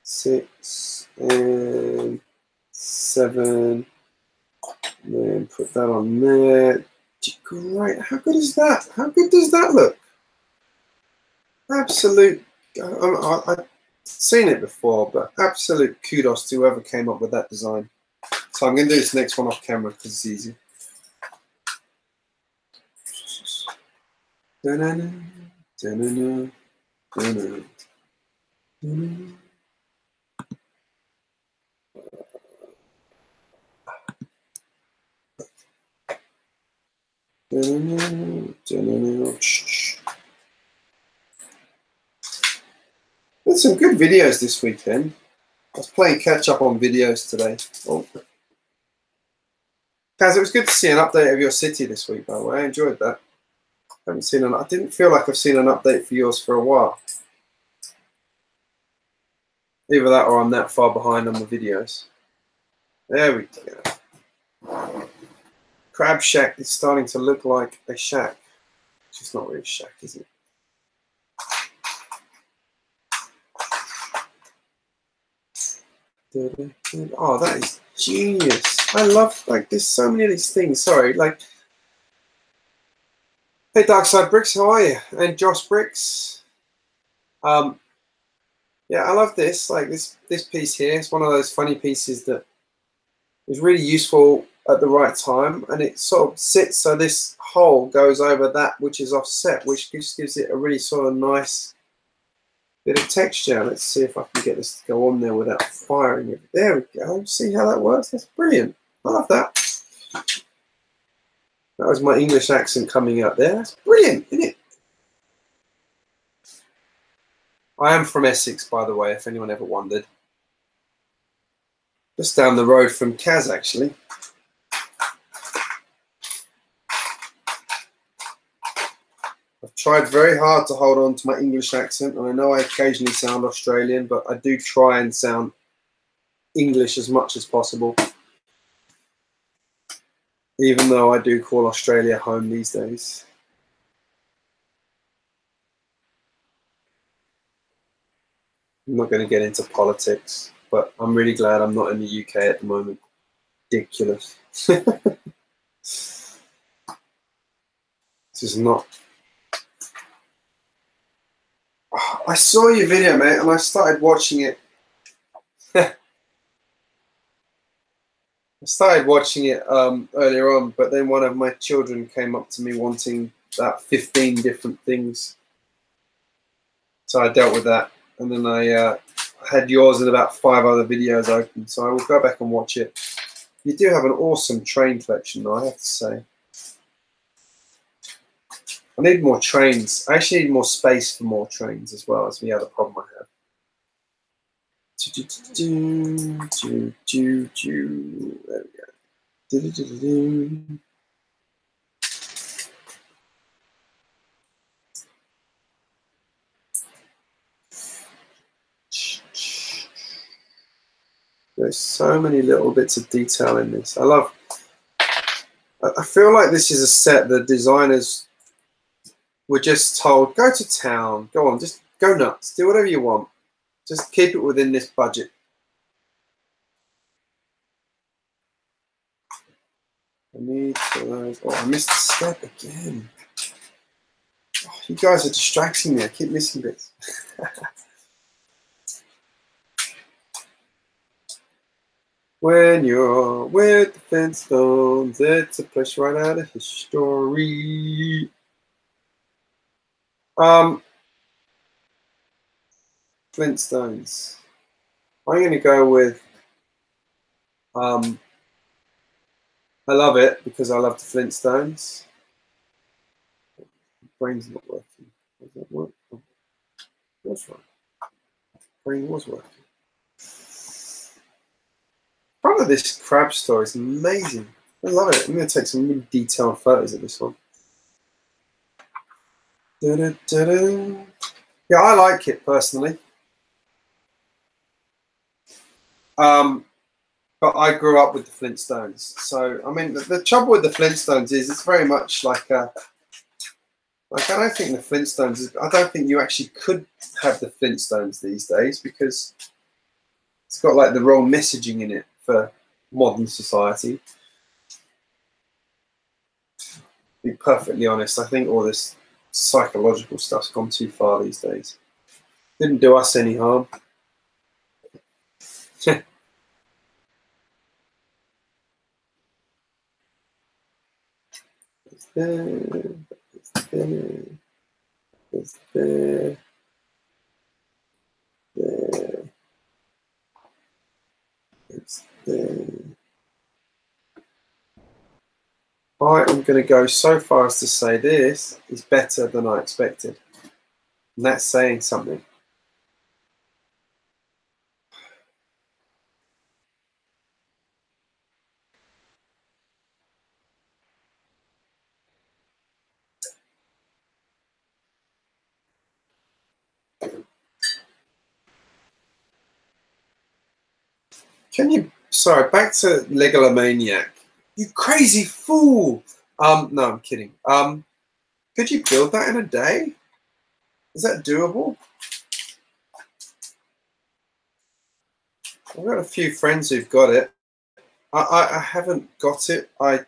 6 and 7. And then put that on there. Great. How good is that? How good does that look? Absolute. I've seen it before, but absolute kudos to whoever came up with that design. So I'm going to do this next one off camera because it's easy. Da-na-na, da-na-na, da-na-na, da-na-na. There's some good videos this weekend. I was playing catch up on videos today. Oh. Kaz, it was good to see an update of your city this week, by the way. I enjoyed that. I didn't feel like I've seen an update for yours for a while. Either that or I'm that far behind on the videos. There we go. Crab Shack is starting to look like a shack. It's just not really a shack, is it? Oh, that is genius. I love, like, there's so many of these things. Sorry, like, hey, Darkside Bricks, how are you? And Josh Bricks. Yeah, I love this. Like, this piece here. It's one of those funny pieces that is really useful at the right time, and it sort of sits so this hole goes over that which is offset, which just gives it a really sort of nice bit of texture. Let's see if I can get this to go on there without firing it. There we go. See how that works? That's brilliant. I love that. That was my English accent coming out there. That's brilliant, isn't it? I am from Essex, by the way, if anyone ever wondered. Just down the road from Kaz, actually. I've tried very hard to hold on to my English accent, and I know I occasionally sound Australian, but I do try and sound English as much as possible, even though I do call Australia home these days. I'm not going to get into politics, but I'm really glad I'm not in the UK at the moment. Ridiculous. This is not... I saw your video, mate, and I started watching it. I started watching it earlier on, but then one of my children came up to me wanting about 15 different things. So I dealt with that. And then I had yours and about 5 other videos open. So I will go back and watch it. You do have an awesome train collection, though, I have to say. I need more trains. I actually need more space for more trains as well. That's the other problem I have. There we go. There's so many little bits of detail in this. I feel like this is a set the designers were just told, go to town, go on, just go nuts, do whatever you want. Just keep it within this budget. I need those. Oh, I missed a step again. Oh, you guys are distracting me. I keep missing bits. When you're with the Flintstones, it's a place right out of history. Flintstones. I'm going to go with, I love it because I love the Flintstones. My brain's not working. Does that work? Oh, that's right. Brain was working. Part of this crab store is amazing. I love it. I'm going to take some really detailed photos of this one. Yeah, I like it personally. But I grew up with the Flintstones. So, I mean, the trouble with the Flintstones is it's very much like a Like, I don't think the Flintstones, I don't think you actually could have the Flintstones these days because it's got like the wrong messaging in it for modern society. To be perfectly honest, I think all this psychological stuff's gone too far these days. Didn't do us any harm. It's there, it's there, it's there, there, it's there. I am going to go so far as to say this is better than I expected. And that's saying something. Can you, sorry, back to Legalomaniac. You crazy fool. No, I'm kidding. Could you build that in a day? Is that doable? I've got a few friends who've got it. I haven't got it. I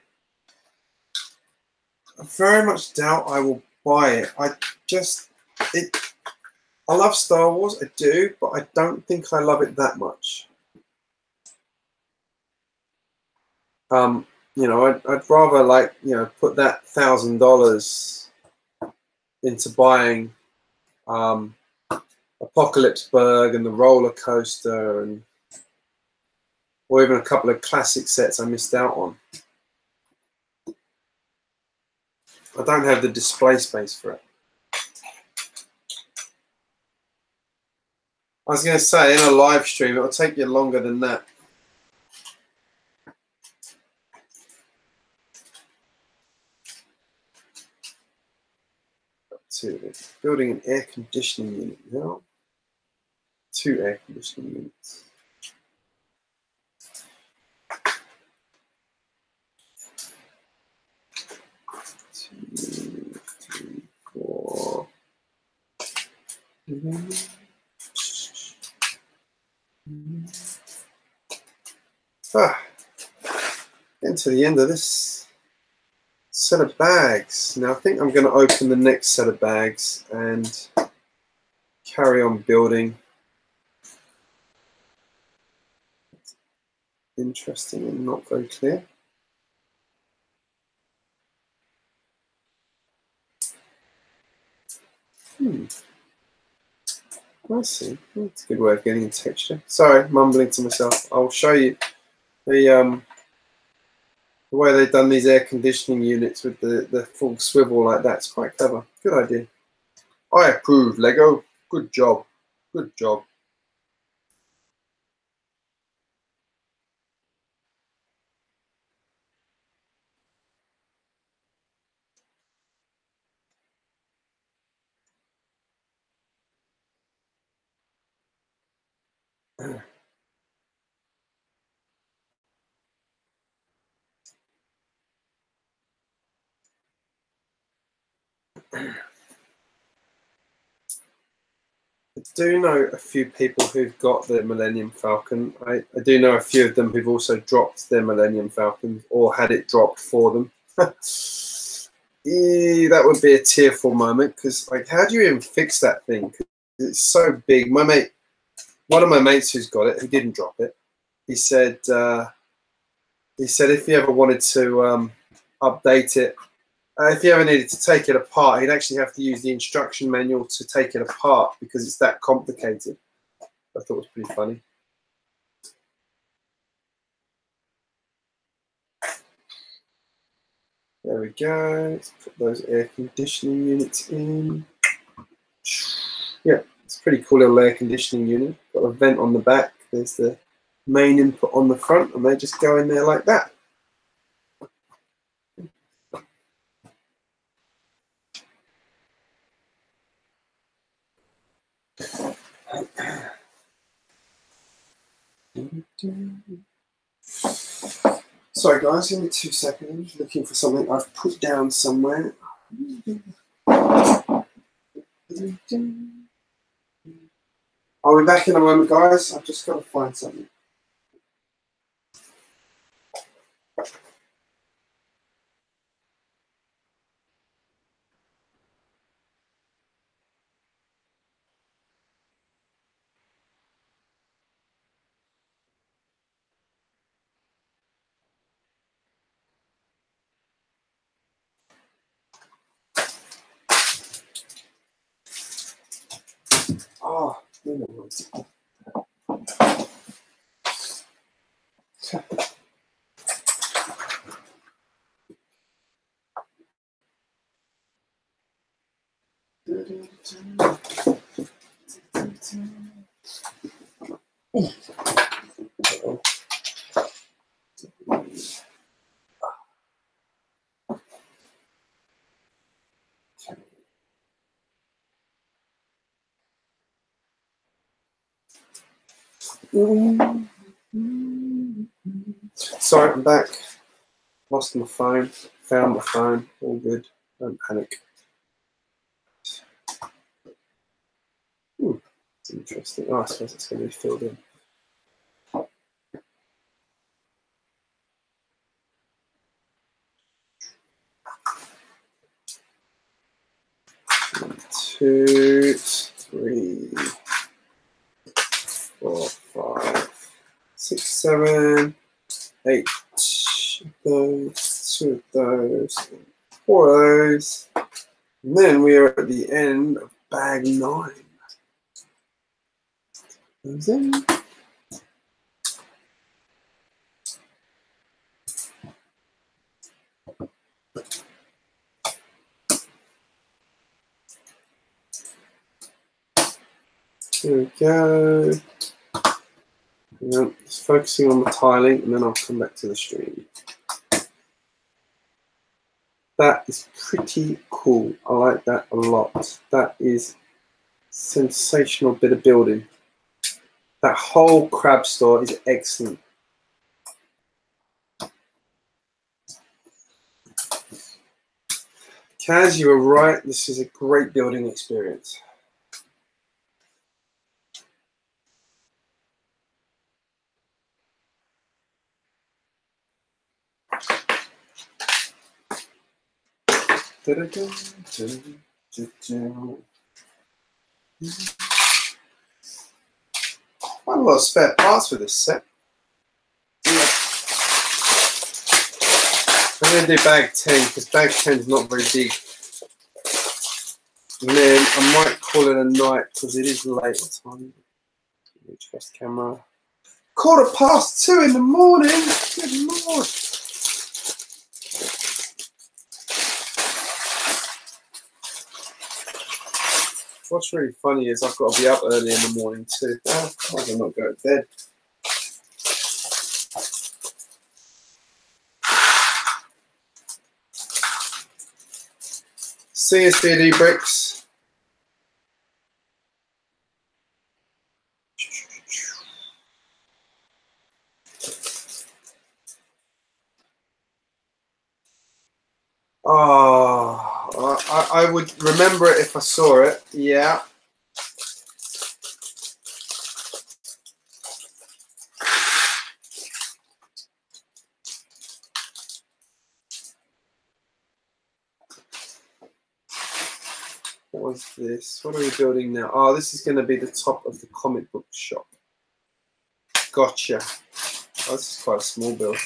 very much doubt I will buy it. I love Star Wars, I do, but I don't think I love it that much. You know, I'd rather, like, you know, put that $1,000 into buying Apocalypseburg and the roller coaster, and or even a couple of classic sets I missed out on. I don't have the display space for it. I was going to say, in a live stream, it'll take you longer than that. Building an air conditioning unit now. 2 air conditioning units. 2, 3, 4. Getting to the end of this set of bags. Now I think I'm going to open the next set of bags and carry on building. Interesting and not very clear. I see. That's a good way of getting a texture. Sorry, mumbling to myself. I'll show you the way they've done these air conditioning units with the full swivel like that. It's quite clever. Good idea. I approve, Lego. Good job. Good job. I do know a few people who've got the Millennium Falcon. I do know a few of them who've also dropped their Millennium Falcon or had it dropped for them. Yeah, that would be a tearful moment, because, like, how do you even fix that thing? It's so big. My mate, one of my mates who's got it, he didn't drop it. He said if he ever wanted to update it, if you ever needed to take it apart, he'd actually have to use the instruction manual to take it apart because it's that complicated. I thought it was pretty funny. There we go. Let's put those air conditioning units in. Yeah, it's a pretty cool little air conditioning unit. Got a vent on the back. There's the main input on the front, and they just go in there like that. Sorry guys, give me 2 seconds. I'm just looking for something I've put down somewhere. I'll be back in a moment, guys. I've just got to find something. Oh, no. Sorry, I'm back. Lost my phone. Found my phone. All good. Don't panic. It's interesting. Oh, I suppose it's going to be filled in. One, 2, 3, 4, 5, 6, 7, 8 of those, 2 of those, 4 of those. And then we are at the end of bag 9. Those in. There we go. Just focusing on the tiling, and then I'll come back to the stream. That is pretty cool. I like that a lot. That is a sensational bit of building. That whole crab store is excellent. Kaz, you were right. This is a great building experience. Quite a lot of spare parts for this set. I'm going to do bag 10 because bag 10 is not very big. And then I might call it a night because it is late. What time? Adjust camera. 2:15 in the morning. Good Lord. What's really funny is I've got to be up early in the morning too. Oh, why did I not go to bed? See us, GJBricks. Oh, I would remember it if I saw it. Yeah. What was this? What are we building now? Oh, this is going to be the top of the comic book shop. Gotcha. Oh, this is quite a small build.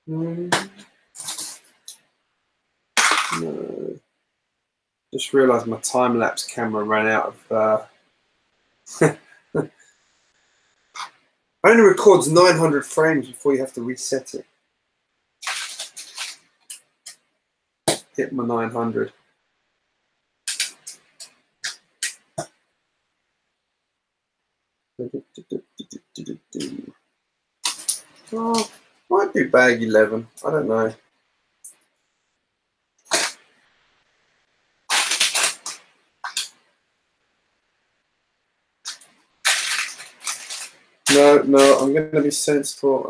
No. Just realised my time-lapse camera ran out of... only records 900 frames before you have to reset it. Hit my 900. Oh, might be bag 11. I don't know. No, I'm going to be sensible.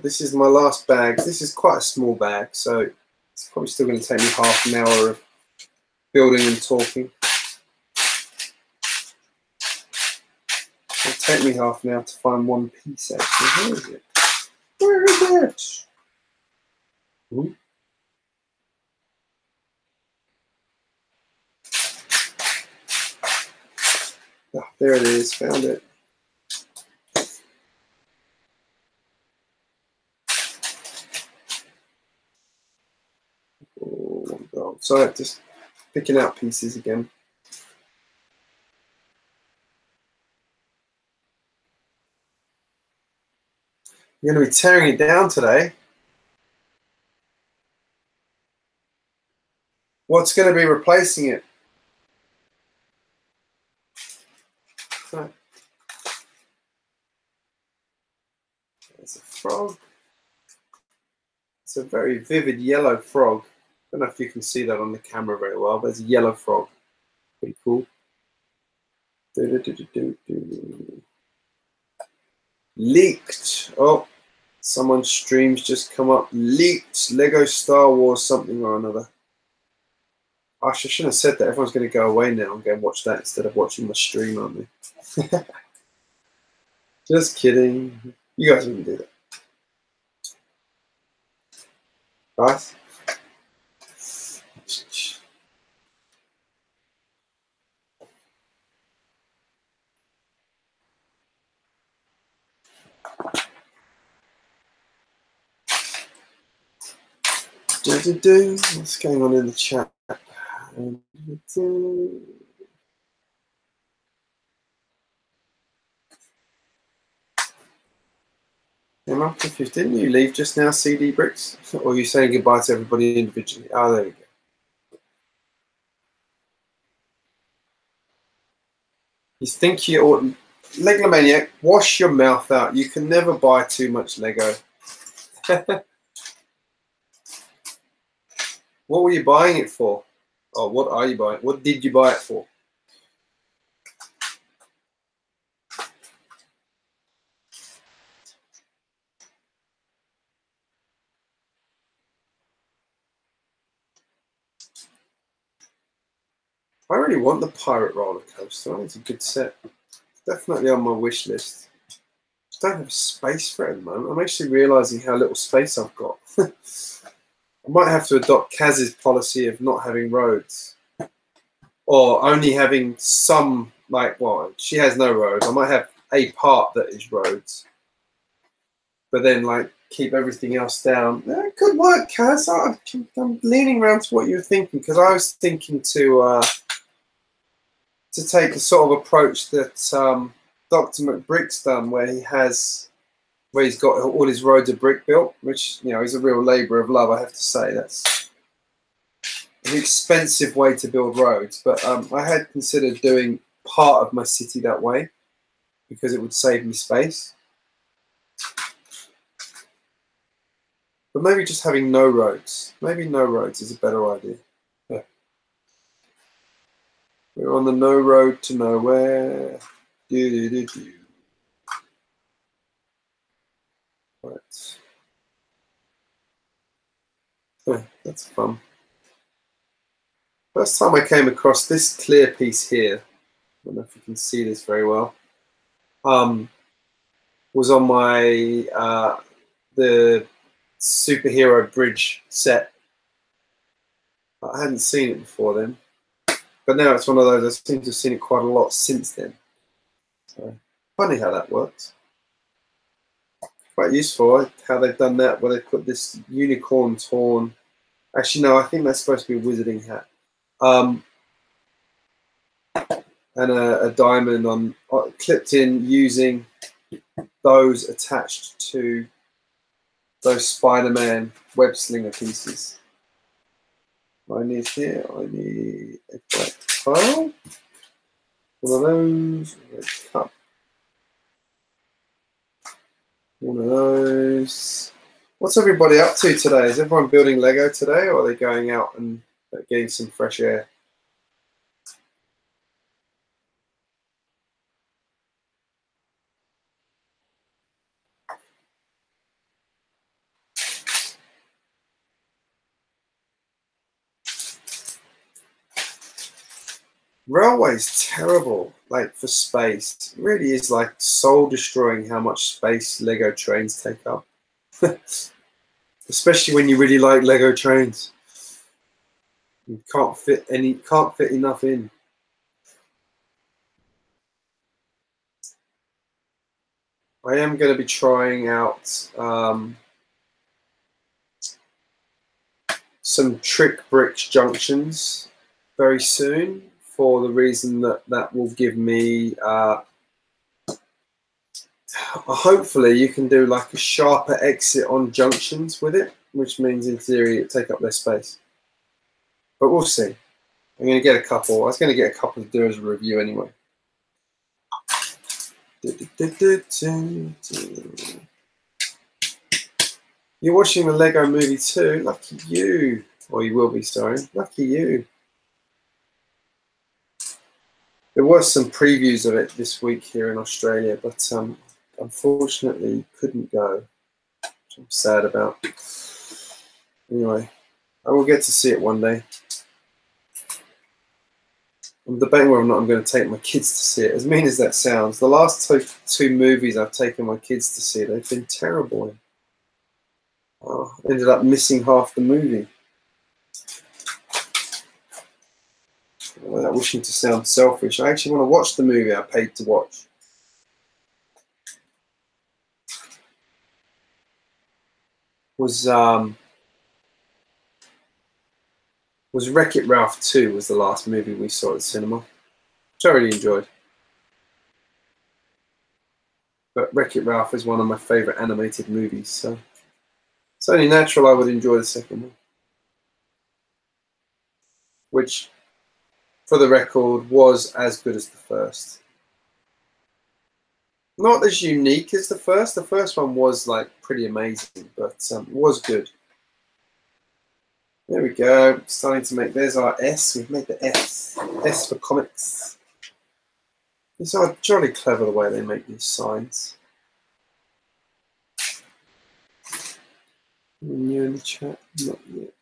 This is my last bag. This is quite a small bag, so it's probably still going to take me half an hour of building and talking. It'll take me half an hour to find one piece actually. Where is it? Where is it? Ooh. Oh, there it is, found it. Oh, God. Sorry, just picking out pieces again. We're going to be tearing it down today. What's going to be replacing it? Oh. There's a frog. It's a very vivid yellow frog. I don't know if you can see that on the camera very well, but it's a yellow frog. Pretty cool. Leaked. Oh, someone's stream's just come up. Leaked Lego Star Wars something or another. I shouldn't have said that. Everyone's going to go away now and go and watch that instead of watching my stream, aren't they? Just kidding. You guys wouldn't do that. Right? What's going on in the chat? Emma, didn't you leave just now, GJBricks? Or are you saying goodbye to everybody individually? Oh, there you go. You think you ought... Lego Maniac, wash your mouth out. You can never buy too much Lego. What were you buying it for? Oh, what are you buying? What did you buy it for? I really want the Pirate Roller Coaster. It's a good set. It's definitely on my wish list. I don't have space for it at the moment. I'm actually realizing how little space I've got. I might have to adopt Kaz's policy of not having roads. Or only having some, like, well, she has no roads. I might have a part that is roads. But then, like, keep everything else down. It could work, Kaz. I'm leaning around to what you're thinking. Because I was thinking to take the sort of approach that Dr. McBrick's done, where he's got all his roads of brick built, which, you know, is a real labour of love, I have to say. That's an expensive way to build roads, but I had considered doing part of my city that way because it would save me space. But maybe just having no roads. Maybe no roads is a better idea. Yeah. We're on the no road to nowhere. Right. Yeah, that's fun. First time I came across this clear piece here, I don't know if you can see this very well, was on my the superhero bridge set. I hadn't seen it before then, but now it's one of those, I seem to have seen it quite a lot since then. So funny how that works. Quite useful how they've done that, where they've put this unicorn torn. Actually, no, I think that's supposed to be a wizarding hat. And a diamond on clipped in using those attached to those Spider-Man web slinger pieces. I need here, I need a black tile, one of those, red cup, one of those. What's everybody up to today? Is everyone building Lego today, or are they going out and getting some fresh air? Railway's terrible, like for space. It really is like soul destroying how much space Lego trains take up. Especially when you really like Lego trains. You can't fit enough in. I am going to be trying out some trick bricks junctions very soon, for the reason that that will give me hopefully you can do like a sharper exit on junctions with it, which means in theory it take up less space, but we'll see. I'm going to get a couple. I was going to get a couple to do as a review anyway. You're watching the Lego movie too? Lucky you. Or you will be, sorry. Lucky you. There were some previews of it this week here in Australia, but unfortunately couldn't go, which I'm sad about. Anyway, I will get to see it one day. I'm debating whether or not I'm going to take my kids to see it. As mean as that sounds, the last two movies I've taken my kids to see, they've been terrible. Ended up missing half the movie. Without wishing to sound selfish, I actually want to watch the movie I paid to watch. Was Wreck-It Ralph 2 was the last movie we saw at the cinema, which I really enjoyed. But Wreck-It Ralph is one of my favourite animated movies, so it's only natural I would enjoy the second one. Which, for the record, was as good as the first. Not as unique as the first. The first one was like pretty amazing, but was good. There we go. Starting to make. There's our S. We've made the S. S for comics. These are jolly clever the way they make these signs. New in the chat? Not yet.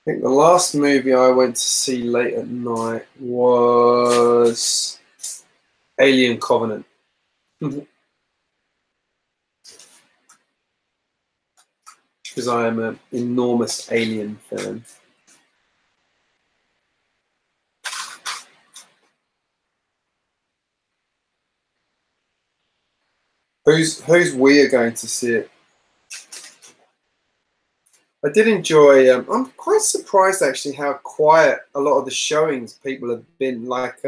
I think the last movie I went to see late at night was Alien Covenant. Because I am an enormous Alien fan. Who's we are going to see it? I did enjoy. I'm quite surprised actually how quiet a lot of the showings people have been. Like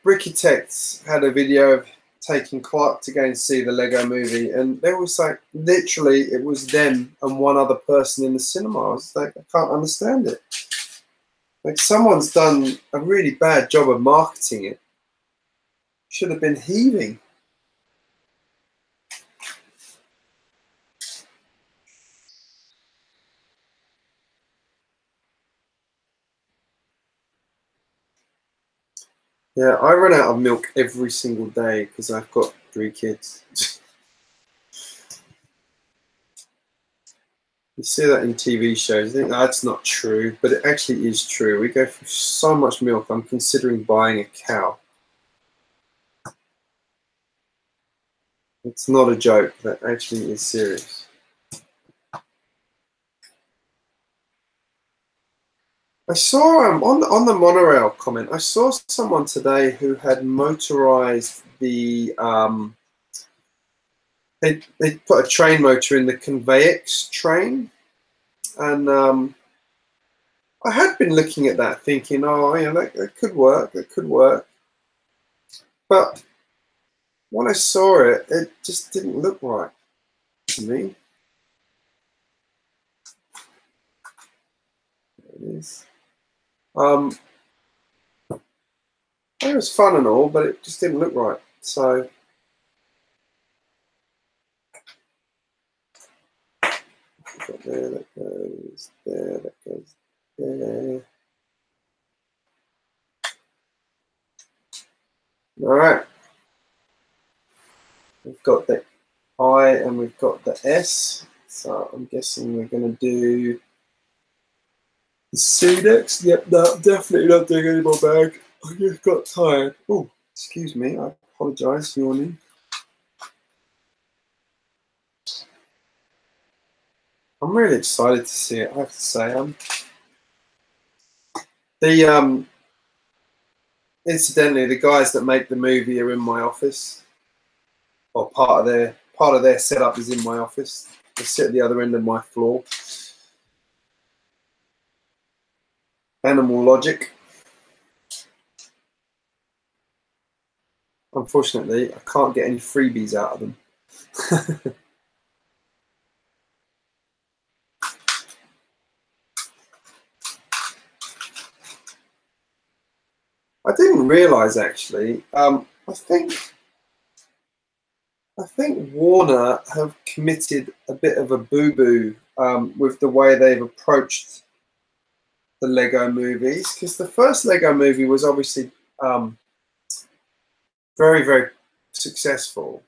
BrickTubers had a video of taking Clark to go and see the Lego movie, and there was like literally it was them and one other person in the cinema. I was like, I can't understand it. Like someone's done a really bad job of marketing it. Should have been heaving. Yeah, I run out of milk every single day because I've got 3 kids. You see that in TV shows. I think that's not true, but it actually is true. We go through so much milk. I'm considering buying a cow. It's not a joke. That actually is serious. I saw on the monorail comment. I saw someone today who had motorized the. They put a train motor in the ConveyX train, and I had been looking at that, thinking, oh, yeah, that could work. That could work. But when I saw it, it just didn't look right to me. There it is. It was fun and all, but it just didn't look right. So there, that goes there, that goes there. All right. we've got the I and we've got the S. So I'm guessing we're going to do the C next. Yep, no, definitely not doing any more bag. I just got tired. Oh, excuse me. I apologise, yawning. I'm really excited to see it, I have to say. Incidentally, the guys that make the movie are in my office, or part of their setup is in my office. They sit at the other end of my floor. Animal Logic. Unfortunately, I can't get any freebies out of them. I didn't realise actually. I think Warner have committed a bit of a boo-boo with the way they've approached the Lego movies, because the first Lego movie was obviously very, very successful,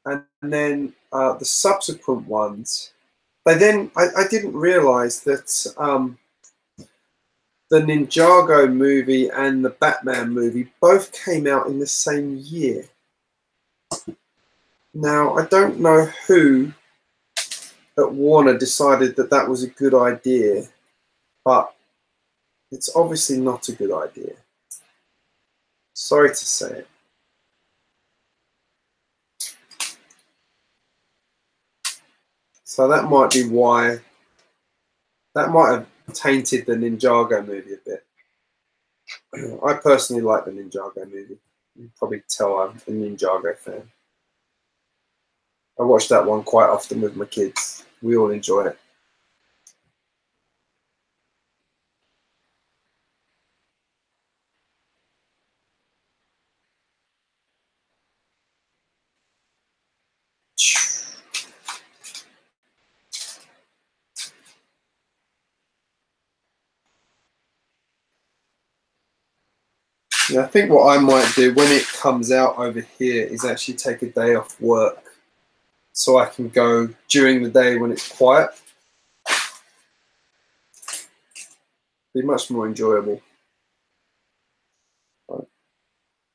and then the subsequent ones. I didn't realise that the Ninjago movie and the Batman movie both came out in the same year. Now, I don't know who at Warner decided that that was a good idea, but it's obviously not a good idea. Sorry to say it. So that might be why, that might have tainted the Ninjago movie a bit. I personally like the Ninjago movie. You can probably tell I'm a Ninjago fan. I watch that one quite often with my kids. We all enjoy it. Yeah, I think what I might do when it comes out over here is actually take a day off work so I can go during the day when it's quiet. Be much more enjoyable. Right.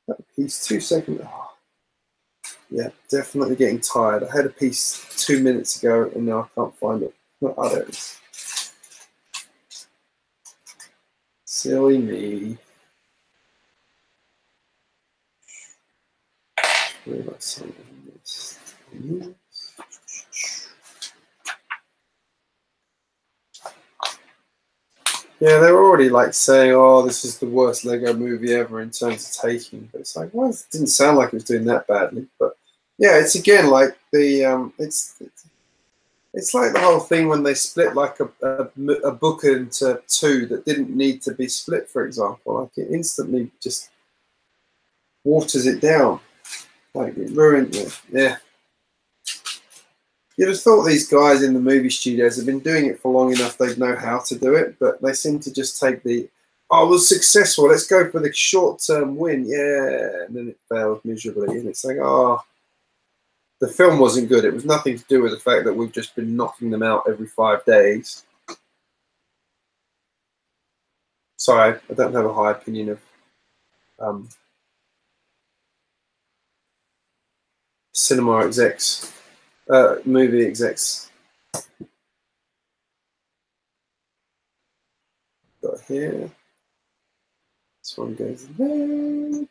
That piece, 2 seconds. Oh, yeah, definitely getting tired. I had a piece 2 minutes ago and now I can't find it. Oh, there it is. Silly me. Where am I saying this? Yeah, they were already like saying, "Oh, this is the worst Lego movie ever in terms of taking." But it's like, well, it didn't sound like it was doing that badly. But yeah, it's again like the it's like the whole thing when they split like a book into two that didn't need to be split. For example, like it instantly just waters it down, like it ruined it. Yeah. You'd have thought these guys in the movie studios have been doing it for long enough they'd know how to do it, but they seem to just take the, oh, it was successful, let's go for the short-term win, yeah, and then it failed miserably, and it's like, oh, the film wasn't good. It was nothing to do with the fact that we've just been knocking them out every 5 days. Sorry, I don't have a high opinion of cinema execs, movie execs. Got here. This one goes there. And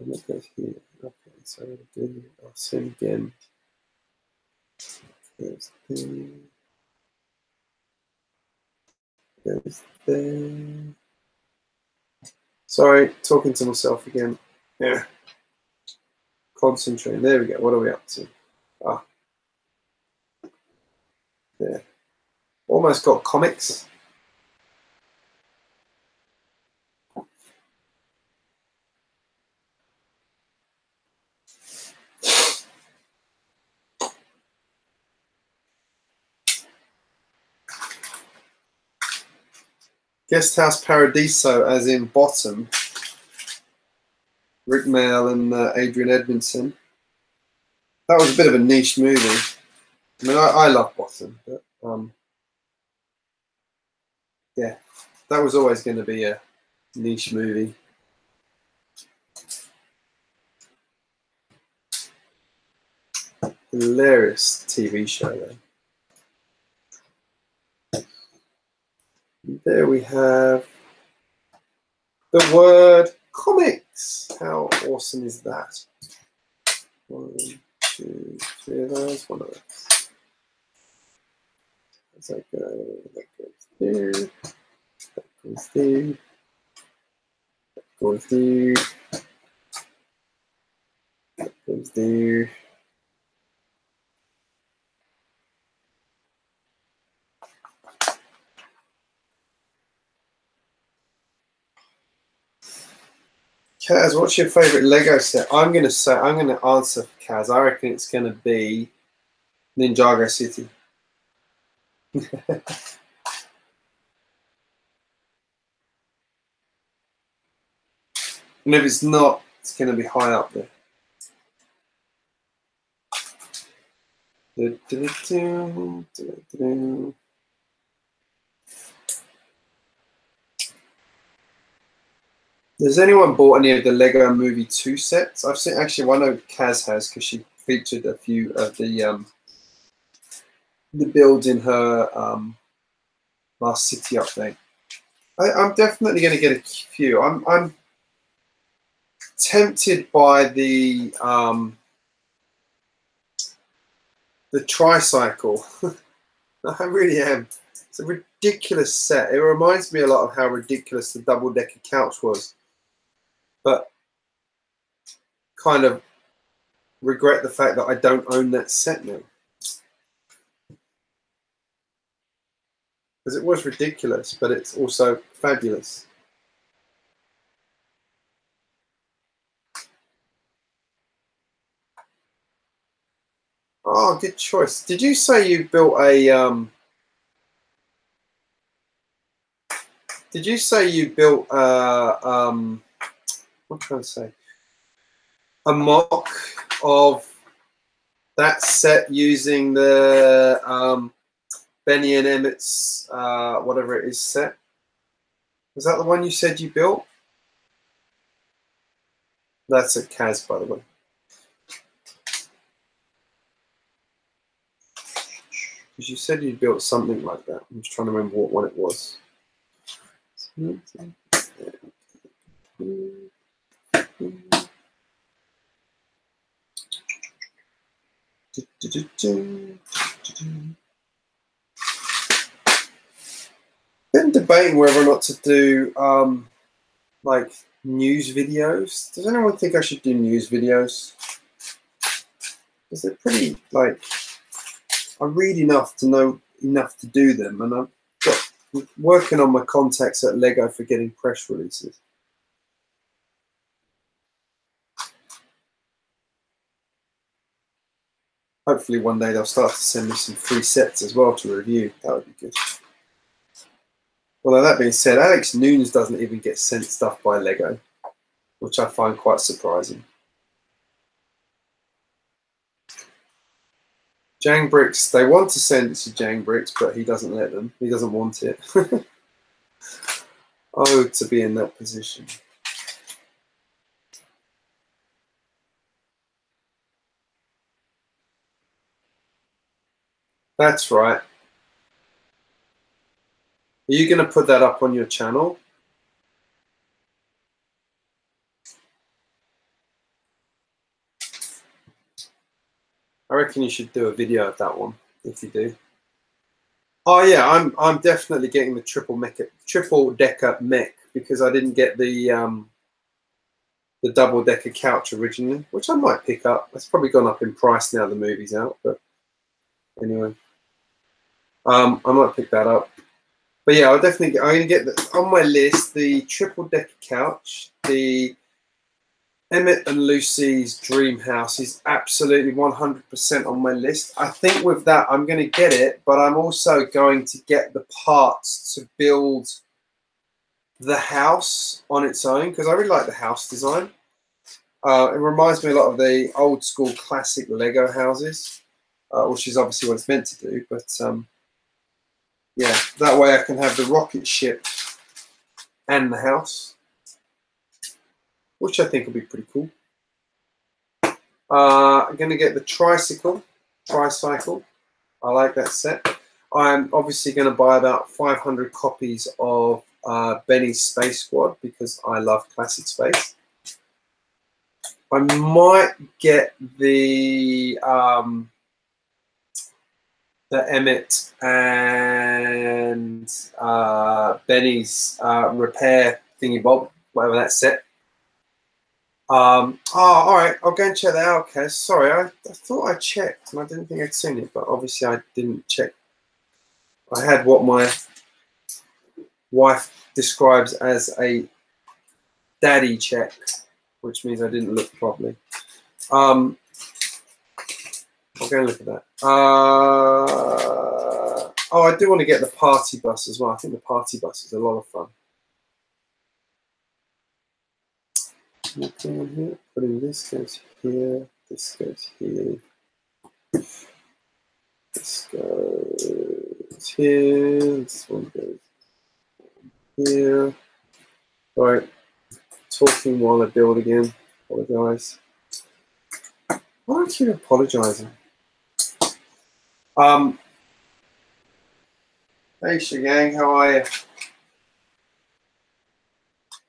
it goes here. Okay, so I'll send again. Goes there. Goes there. Sorry, talking to myself again. Yeah. Concentrating. There we go. What are we up to? Ah. There. Almost got comics. Guest House Paradiso, as in bottom, Rick Mail and Adrian Edmondson. That was a bit of a niche movie. I mean, I love Bottom, but yeah, that was always going to be a niche movie. Hilarious TV show, though. There we have the word comics. How awesome is that? 1, 2, 3 of those. One of those. As I go, that goes there. That goes there. That goes there. That goes there. Kaz, what's your favorite Lego set? I'm going to answer for Kaz. I reckon it's going to be Ninjago City. And if it's not, it's going to be high up there. Has anyone bought any of the Lego Movie 2 sets? I've seen, actually, I know Kaz has, because she featured a few of the builds in her last city update. I'm definitely going to get a few. I'm tempted by the tricycle. I really am. It's a ridiculous set. It reminds me a lot of how ridiculous the double-decker couch was. But kind of regret the fact that I don't own that set now. Because it was ridiculous, but it's also fabulous. Oh, good choice. Did you say you built a did you say you built what can I say? A mock of that set using the Benny and Emmett's whatever it is set? Was that the one you said you built? That's a Kaz, by the way. Because you said you built something like that. I'm just trying to remember what one it was. Been debating whether or not to do like news videos. Does anyone think I should do news videos? Because they're pretty, like, I read enough to know enough to do them, and I'm working on my contacts at Lego for getting press releases. Hopefully one day they'll start to send me some free sets as well to review. That would be good. Although that being said, Alex Nunes doesn't even get sent stuff by Lego, which I find quite surprising. GJBricks, they want to send it to GJBricks, but he doesn't let them. He doesn't want it. Oh, to be in that position. That's right. Are you going to put that up on your channel? I reckon you should do a video of that one if you do. Oh yeah, I'm definitely getting the triple decker mech because I didn't get the double decker couch originally, which I might pick up. It's probably gone up in price now the movie's out, but anyway, I might pick that up. But yeah, I'm going to get on my list the triple decker couch, the Emmett and Lucy's dream house is absolutely 100% on my list. I think with that, I'm going to get it, but I'm also going to get the parts to build the house on its own because I really like the house design. It reminds me a lot of the old school classic Lego houses, which is obviously what it's meant to do. But yeah, that way I can have the rocket ship and the house, which I think will be pretty cool. I'm going to get the tricycle. I like that set. I'm obviously going to buy about 500 copies of Benny's Space Squad because I love classic space. I might get the Emmett and Benny's repair thingy bob, whatever that set. Oh, all right. I'll go and check that out, Kaz. Sorry, I thought I checked and I didn't think I'd seen it, but obviously I didn't check. I had what my wife describes as a daddy check, which means I didn't look properly. I'll go and look at that. Oh, I do want to get the party bus as well. I think the party bus is a lot of fun. Nothing on here. Putting this goes here. This goes here. This goes here. This one goes here. All right. Talking while I build again. Apologise. Why don't you apologising? Hey, Shagang, how are you?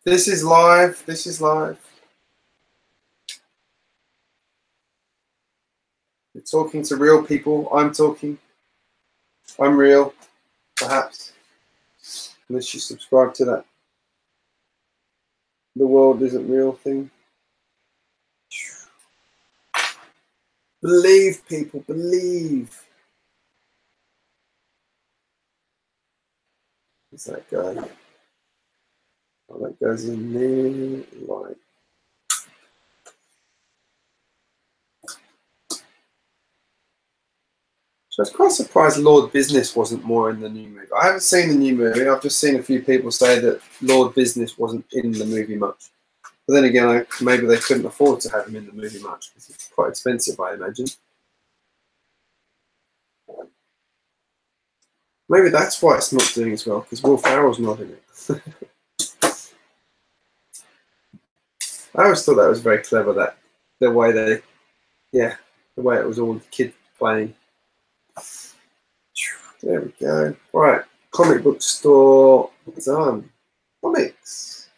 This is live. This is live. You're talking to real people. I'm talking. I'm real, perhaps. Unless you subscribe to that the world isn't real thing. Believe, people, believe. Where's that go? Oh, that goes in there, like. So I was quite surprised Lord Business wasn't more in the new movie. I haven't seen the new movie. I've just seen a few people say that Lord Business wasn't in the movie much. But then again, maybe they couldn't afford to have him in the movie much because it's quite expensive, I imagine. Maybe that's why it's not doing as well, because Will Ferrell's not in it. I always thought that was very clever, that the way they, yeah, the way it was all the kid playing. There we go. Right, comic book store done. Comics.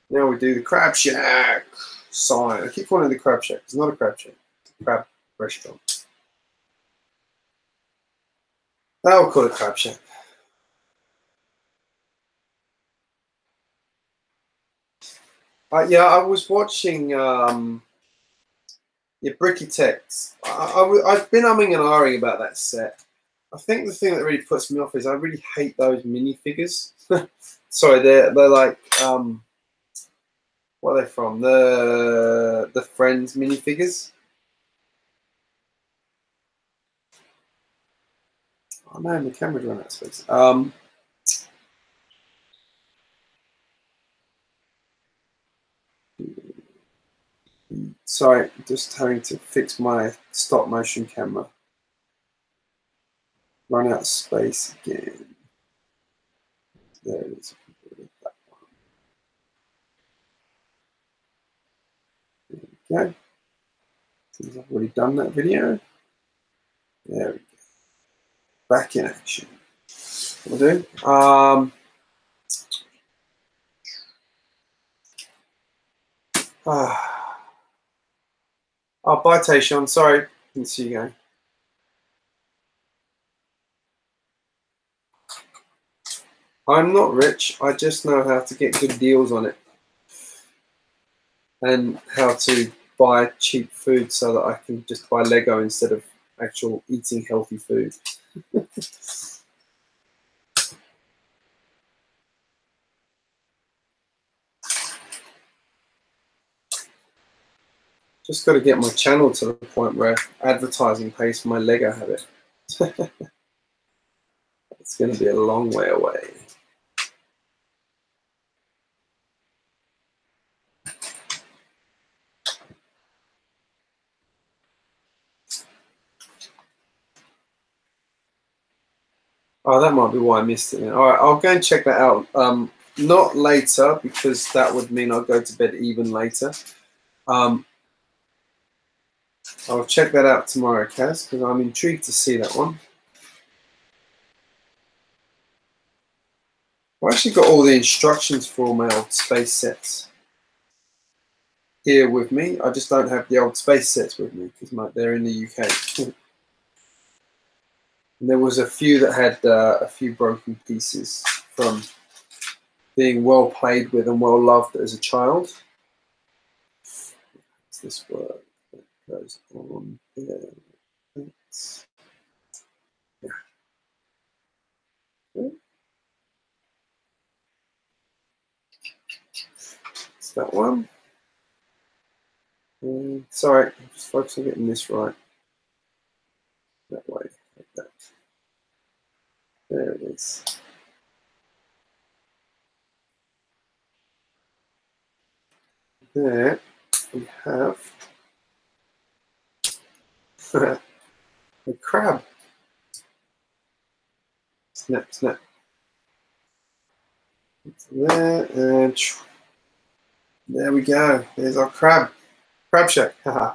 Now we do the Crab Shack sign. I keep calling it the Crab Shack. It's not a crab shack. It's a crab restaurant. I'll call it Crab Shack. Yeah, I was watching BrickTubers. I've been umming and ahhing about that set. I think the thing that really puts me off is I really hate those minifigures. Sorry, they're like what are they from? The Friends minifigures. Oh man, the camera's run out of space. Sorry, just having to fix my stop motion camera. Run out of space again. There it is. There we go. Since I've already done that video. There we go. Back in action. We'll do. Oh, bye, Tayshawn. Sorry, didn't see you going. I'm not rich. I just know how to get good deals on it and how to buy cheap food so that I can just buy Lego instead of actual eating healthy food. Just got to get my channel to the point where advertising pays for my Lego habit. It's going to be a long way away. Oh, that might be why I missed it. All right, I'll go and check that out. Not later, because that would mean I'll go to bed even later. I'll check that out tomorrow, Kaz, because I'm intrigued to see that one. I've actually got all the instructions for all my old space sets here with me. I just don't have the old space sets with me because they're in the UK. And there was a few that had a few broken pieces from being well played with and well loved as a child. Does this work? That goes on there. Yeah. It's that one. Sorry, I'm just focusing on getting this right. That way, like that. There it is. There we have a crab. Snap, snap. It's there, and there we go. There's our crab. Crab shack. Haha.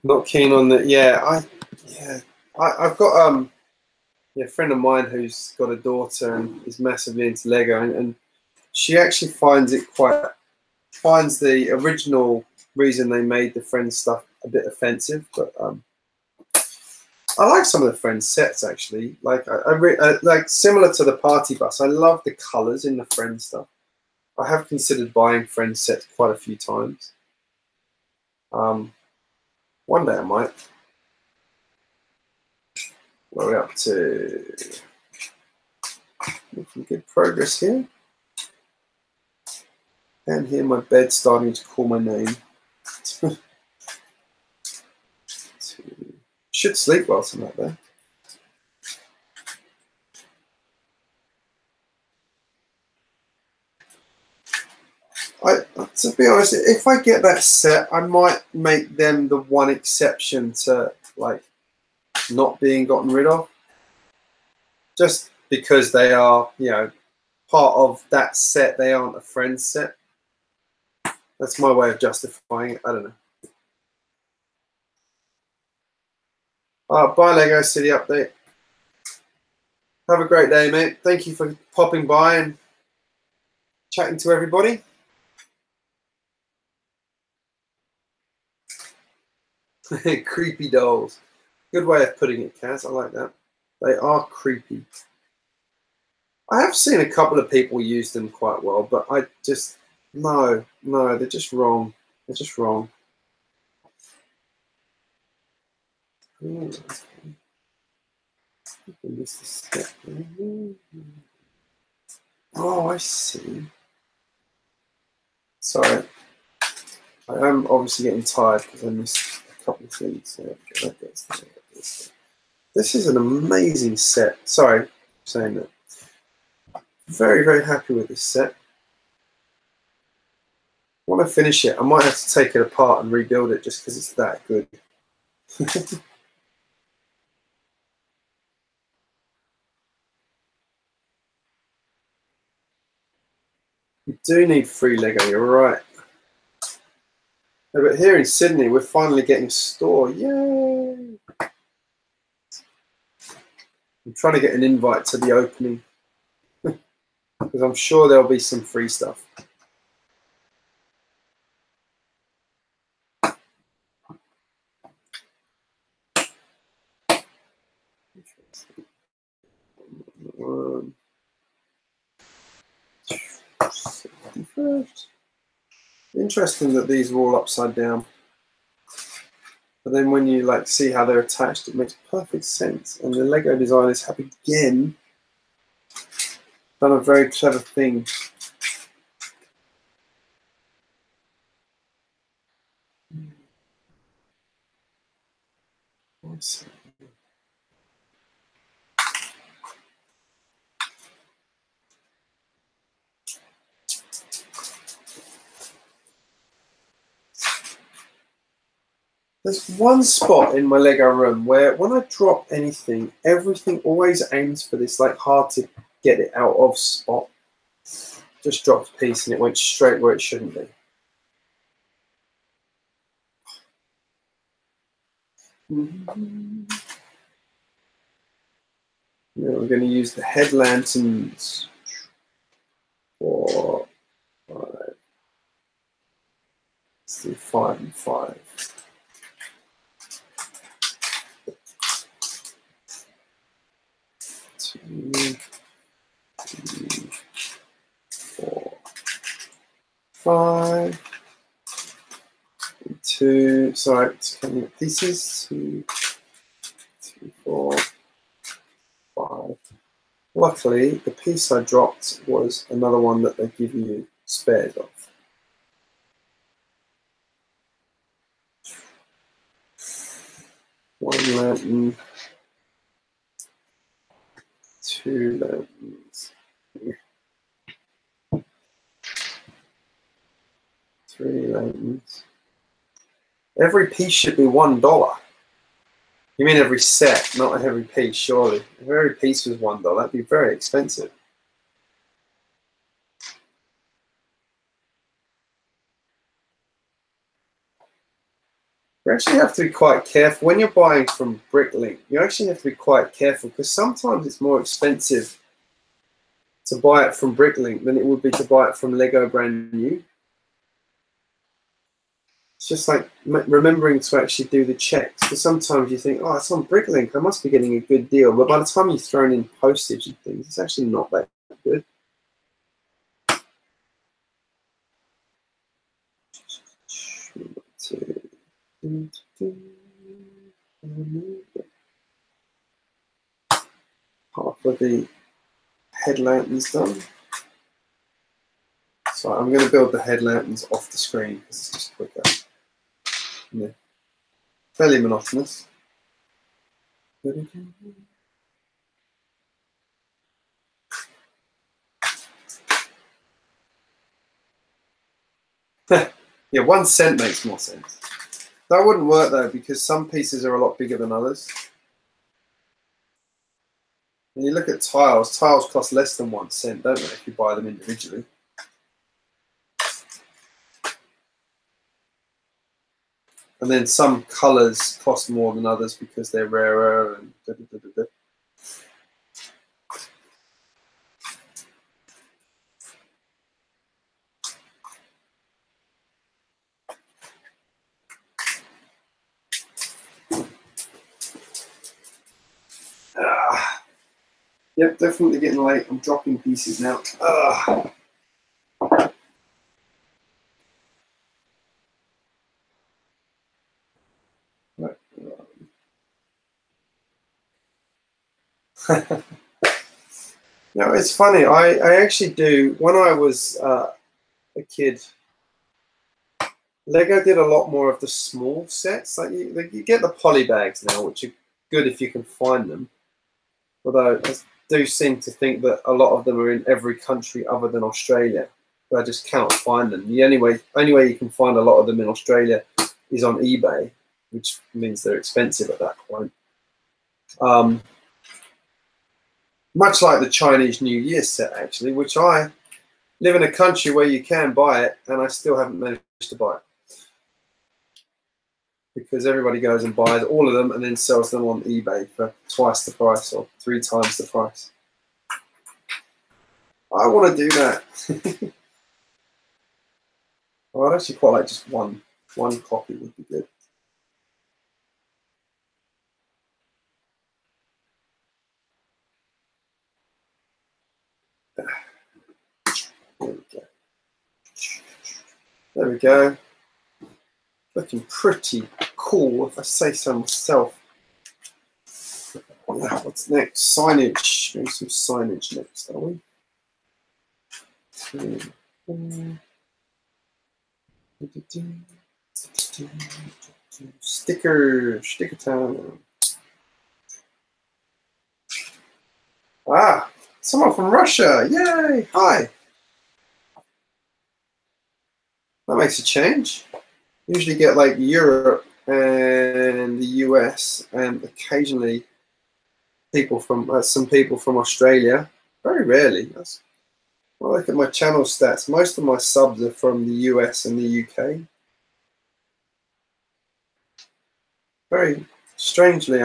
Not keen on the. I've got a friend of mine who's got a daughter and is massively into Lego, and she actually finds the original reason they made the Friends stuff a bit offensive, but I like some of the Friends sets actually. Like like similar to the party bus. I love the colours in the Friends stuff. I have considered buying Friends sets quite a few times. One day I might. What are we up to? Making good progress here. And hear my bed starting to call my name. Should sleep whilst I'm out there. To be honest, if I get that set, I might make them the one exception to like not being gotten rid of. Just because they are, part of that set, they aren't a Friends set. That's my way of justifying it. I don't know. Bye, Lego City Update. Have a great day, mate. Thank you for popping by and chatting to everybody. Creepy dolls. Good way of putting it, Kaz. I like that. They are creepy. I have seen a couple of people use them quite well, but I just, no, they're just wrong. They're just wrong. Oh, I see. Sorry. I am obviously getting tired because I missed a couple of things. This is an amazing set. Sorry for saying that. Very, very happy with this set. When I finish it, I might have to take it apart and rebuild it just because it's that good. You do need free Lego, you're right. But here in Sydney, we're finally getting a store. Yay! I'm trying to get an invite to the opening because I'm sure there'll be some free stuff. Interesting that these are all upside down. But then when you like see how they're attached, it makes perfect sense. And the Lego designers have again done a very clever thing. There's one spot in my Lego room where when I drop anything, everything always aims for this like hard to get it out of spot. Just dropped a piece and it went straight where it shouldn't be. Now we're going to use the head lanterns. 4, 5. Let's do 5 and 5. 2, 3, 4, 5. 2. Sorry, it's coming in pieces. 2, 3, 4, 5. Luckily, the piece I dropped was another one that they give you spares of. One lantern, 2 lanterns, 3 lanterns. Every piece should be $1. You mean every set, not every piece, surely. If every piece was $1, that'd be very expensive. You actually have to be quite careful. When you're buying from BrickLink, you actually have to be quite careful because sometimes it's more expensive to buy it from BrickLink than it would be to buy it from Lego Brand New. It's just like remembering to actually do the checks. Because sometimes you think, oh, it's on BrickLink, I must be getting a good deal. But by the time you've thrown in postage and things, it's actually not that good. Half of the head lanterns done. So I'm going to build the head lanterns off the screen because it's just quicker. Yeah. Fairly monotonous. Yeah, 1 cent makes more sense. That wouldn't work though because some pieces are a lot bigger than others. When you look at tiles, tiles cost less than 1 cent, don't they, if you buy them individually. And then some colours cost more than others because they're rarer and da, da, da, da, da. Yep, definitely getting late. I'm dropping pieces now. Right. No, it's funny. I actually do. When I was a kid, Lego did a lot more of the small sets. Like you get the poly bags now, which are good if you can find them. Although I do seem to think that a lot of them are in every country other than Australia. But I just cannot find them. The only way you can find a lot of them in Australia is on eBay, which means they're expensive at that point. Much like the Chinese New Year set, actually, which I live in a country where you can buy it, and I still haven't managed to buy it. Because everybody goes and buys all of them and then sells them on eBay for twice the price or 3 times the price. I want to do that. Well, I'd actually quite like just one copy would be good. There we go. There we go. Looking pretty cool, if I say so myself. Now, what's next? Signage. Doing some signage next, are we? 3, 4. Sticker time. Ah, someone from Russia. Yay! Hi. That makes a change. Usually get like Europe and the US, and occasionally people from some people from Australia. Very rarely. That's, well, look at my channel stats. Most of my subs are from the US and the UK. Very strangely,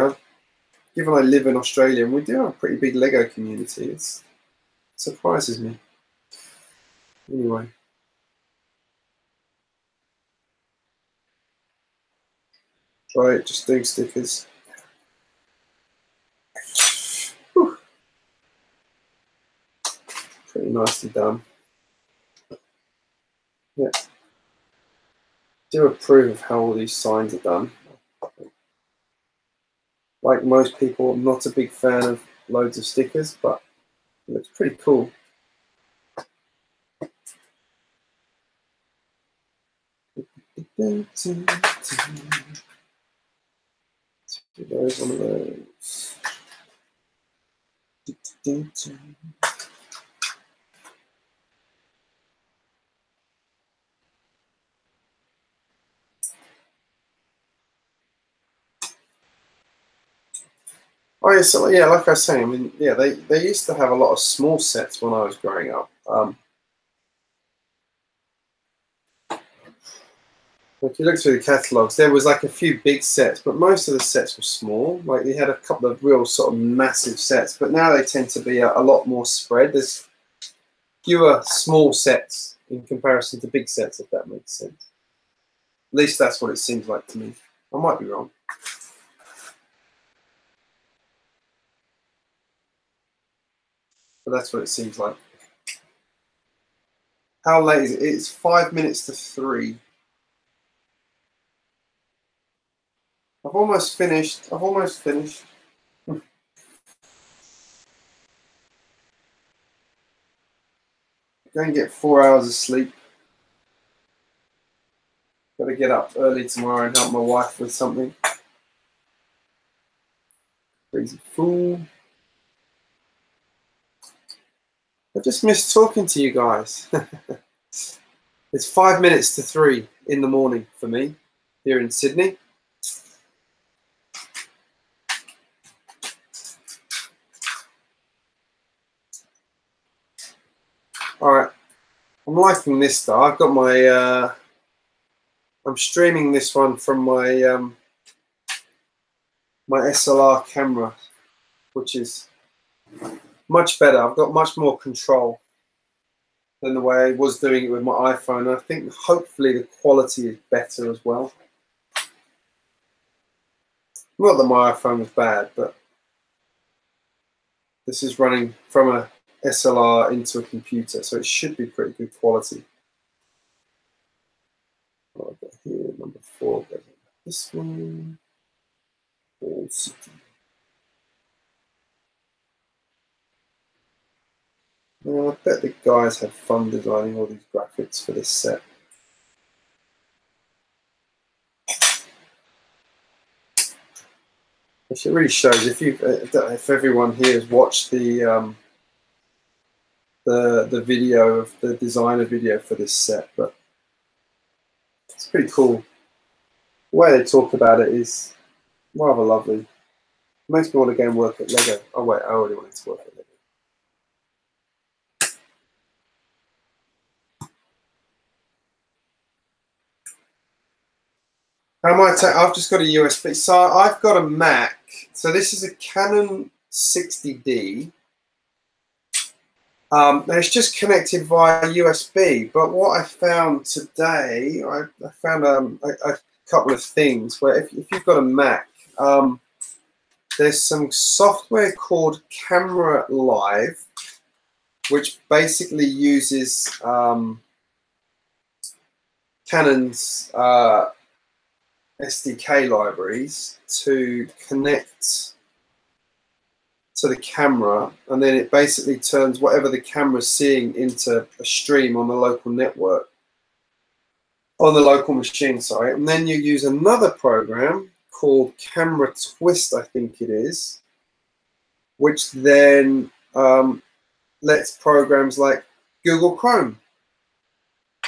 given I live in Australia, and we do have a pretty big Lego community, it surprises me. Anyway. Right, just doing stickers. Whew. Pretty nicely done. Yeah. Do approve of how all these signs are done. Like most people, I'm not a big fan of loads of stickers, but it looks pretty cool. Those, one of those. Oh yeah, so yeah, like I was saying, I mean, yeah, they used to have a lot of small sets when I was growing up. If you look through the catalogs, there was like a few big sets, but most of the sets were small. Like they had a couple of real sort of massive sets, but now they tend to be a lot more spread. There's fewer small sets in comparison to big sets, if that makes sense. At least that's what it seems like to me. I might be wrong. But that's what it seems like. How late is it? It's 5 minutes to 3. I've almost finished. I've almost finished. Go and get 4 hours of sleep. Got to get up early tomorrow and help my wife with something. Crazy fool. I just missed talking to you guys. It's 5 minutes to 3 in the morning for me here in Sydney. All right, I'm liking this though. I've got my, I'm streaming this one from my my SLR camera, which is much better. I've got much more control than the way I was doing it with my iPhone. I think hopefully the quality is better as well. Not that my iPhone was bad, but this is running from a SLR into a computer, so it should be pretty good quality. What I've got here, number 4, goes this one. All City. Well, I bet the guys had fun designing all these graphics for this set. Which it really shows. If everyone here has watched the video of the designer video for this set, but it's pretty cool. The way they talk about it is rather lovely. It makes me want to go and work at Lego. Oh wait, I already wanted to work at Lego. I've just got a USB. So I've got a Mac. So this is a Canon 60D. And it's just connected via USB. But what I found today, I found a couple of things where if you've got a Mac, there's some software called Camera Live, which basically uses Canon's SDK libraries to connect to the camera, and then it basically turns whatever the camera's seeing into a stream on the local network, on the local machine, sorry. And then you use another program called Camera Twist, I think it is, which then lets programs like Google Chrome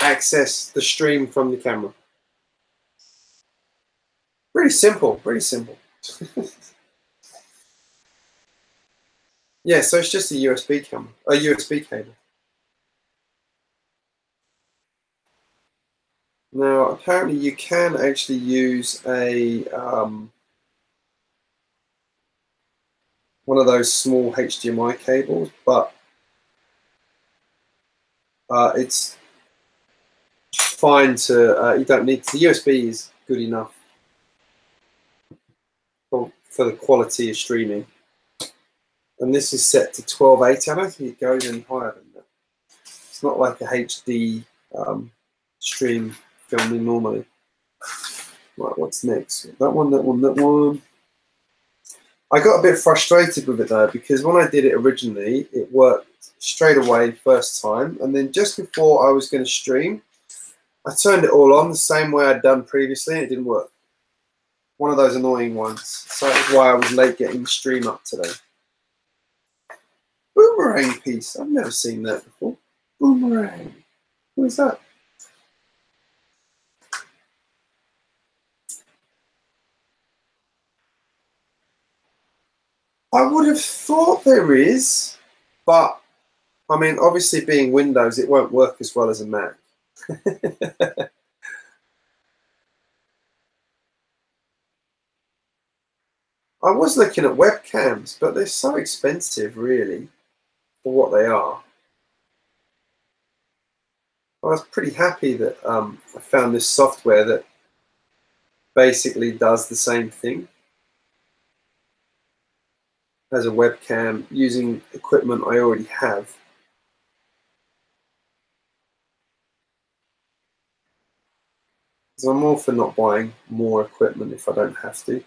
access the stream from the camera. Pretty simple, pretty simple. Yeah, so it's just a USB camera, a USB cable. Now, apparently you can actually use a one of those small HDMI cables, but it's fine to, you don't need, the USB is good enough for the quality of streaming. And this is set to 1280. I don't think it goes any higher than that. It's not like a HD stream filming normally. Right, what's next? That one, that one, that one. I got a bit frustrated with it though, because when I did it originally, it worked straight away first time, and then just before I was going to stream, I turned it all on the same way I'd done previously, and it didn't work. One of those annoying ones. So that's why I was late getting the stream up today. Boomerang piece. I've never seen that before. Boomerang. What is that? I would have thought there is, but I mean, obviously being Windows, it won't work as well as a Mac. I was looking at webcams, but they're so expensive, really, for what they are. I was pretty happy that I found this software that basically does the same thing as a webcam using equipment I already have. So I'm all for not buying more equipment if I don't have to.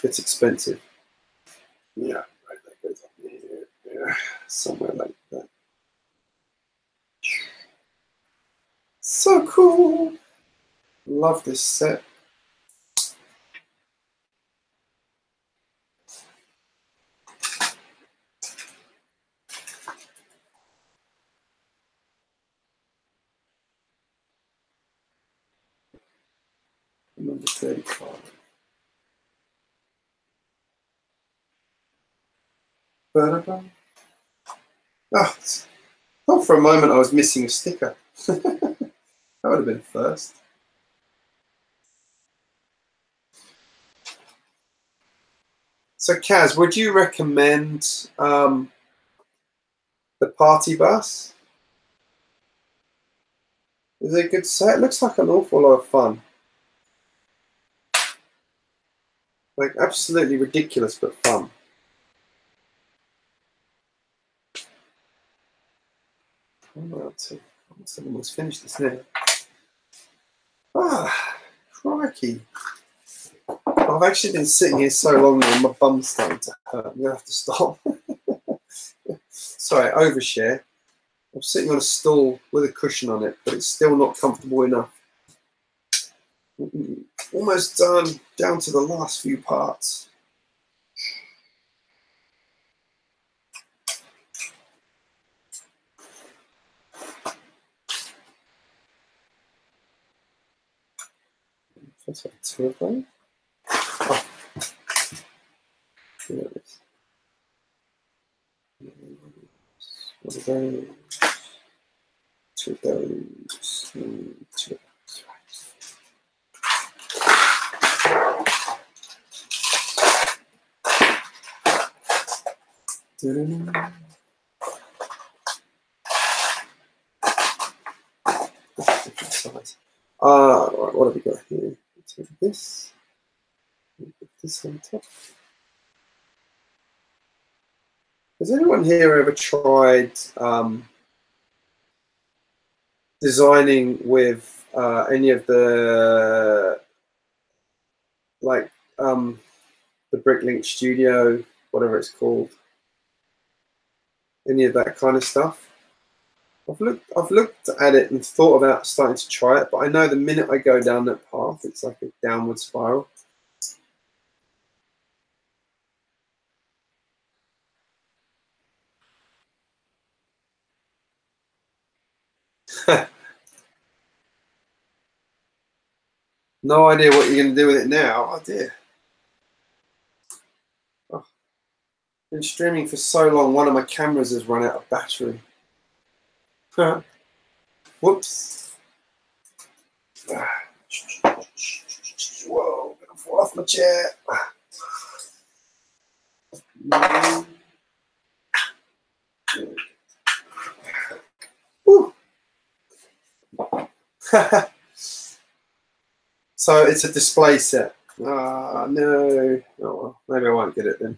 It's expensive. Yeah, right, that goes up here, yeah, somewhere like that. So cool. Love this set. Number 35. Ba-da-ba. Oh, thought for a moment I was missing a sticker. That would have been first. So Kaz, would you recommend the party bus? Is it a good set? It looks like an awful lot of fun. Like absolutely ridiculous, but fun. Let's almost finished this now. Ah, crikey. I've actually been sitting here so long now, my bum's starting to hurt. I'm going to have to stop. Sorry, overshare. I'm sitting on a stool with a cushion on it, but it's still not comfortable enough. Almost done, down to the last few parts. Let's have two of them. Oh. There it is. One of those. Two of those. And two of those. Size. Right, what have we got here? Take this. Put this on top. Has anyone here ever tried designing with any of the the BrickLink Studio, whatever it's called, any of that kind of stuff? I've looked at it and thought about starting to try it, but I know the minute I go down that path, it's like a downward spiral. No idea what you're going to do with it now. Oh dear. Oh. Been streaming for so long, one of my cameras has run out of battery. Whoops. Whoa, I'm gonna fall off my chair. So it's a display set. Ah, no. Oh well, maybe I won't get it then.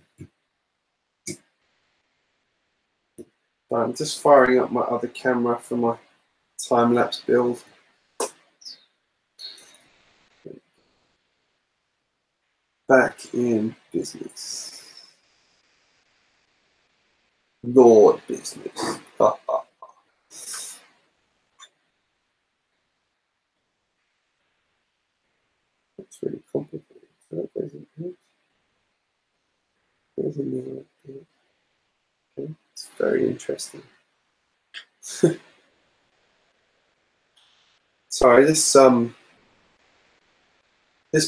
I'm just firing up my other camera for my time-lapse build. Back in business. Lord business. That's really complicated. There's another bit. Okay. It's very interesting. Sorry, this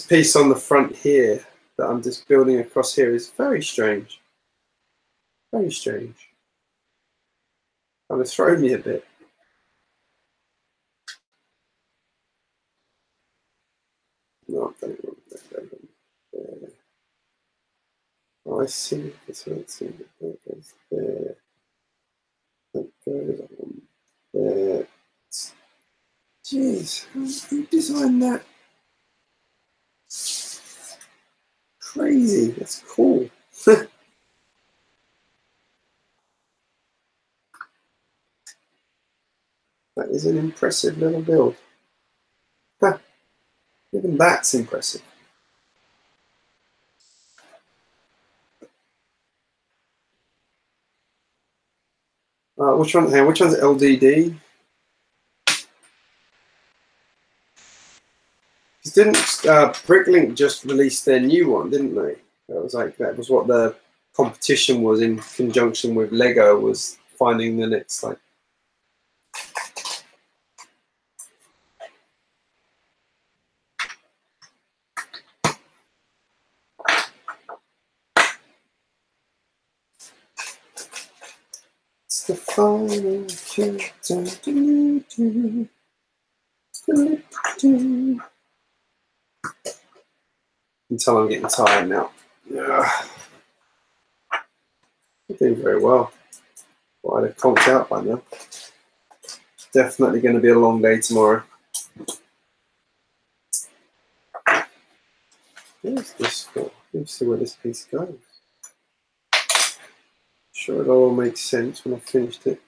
piece on the front here that I'm just building across here is very strange. Very strange. Kind of thrown me a bit. No, I've done it wrong. There. Oh, I see. That's what it's in. That goes there. That goes on there. Jeez, who designed that? Crazy. That's cool. That is an impressive little build. Huh. Even that's impressive. Which one? Which one's LDD? Didn't BrickLink just release their new one? Didn't they? That was what the competition was in conjunction with Lego, was finding the next like. It's the final countdown. Until I'm getting tired now. Yeah. I'm doing very well. Well, I'd have conked out by now. Definitely going to be a long day tomorrow. What's this for? Let's see where this piece goes. Sure, it'll all make sense when I've finished it.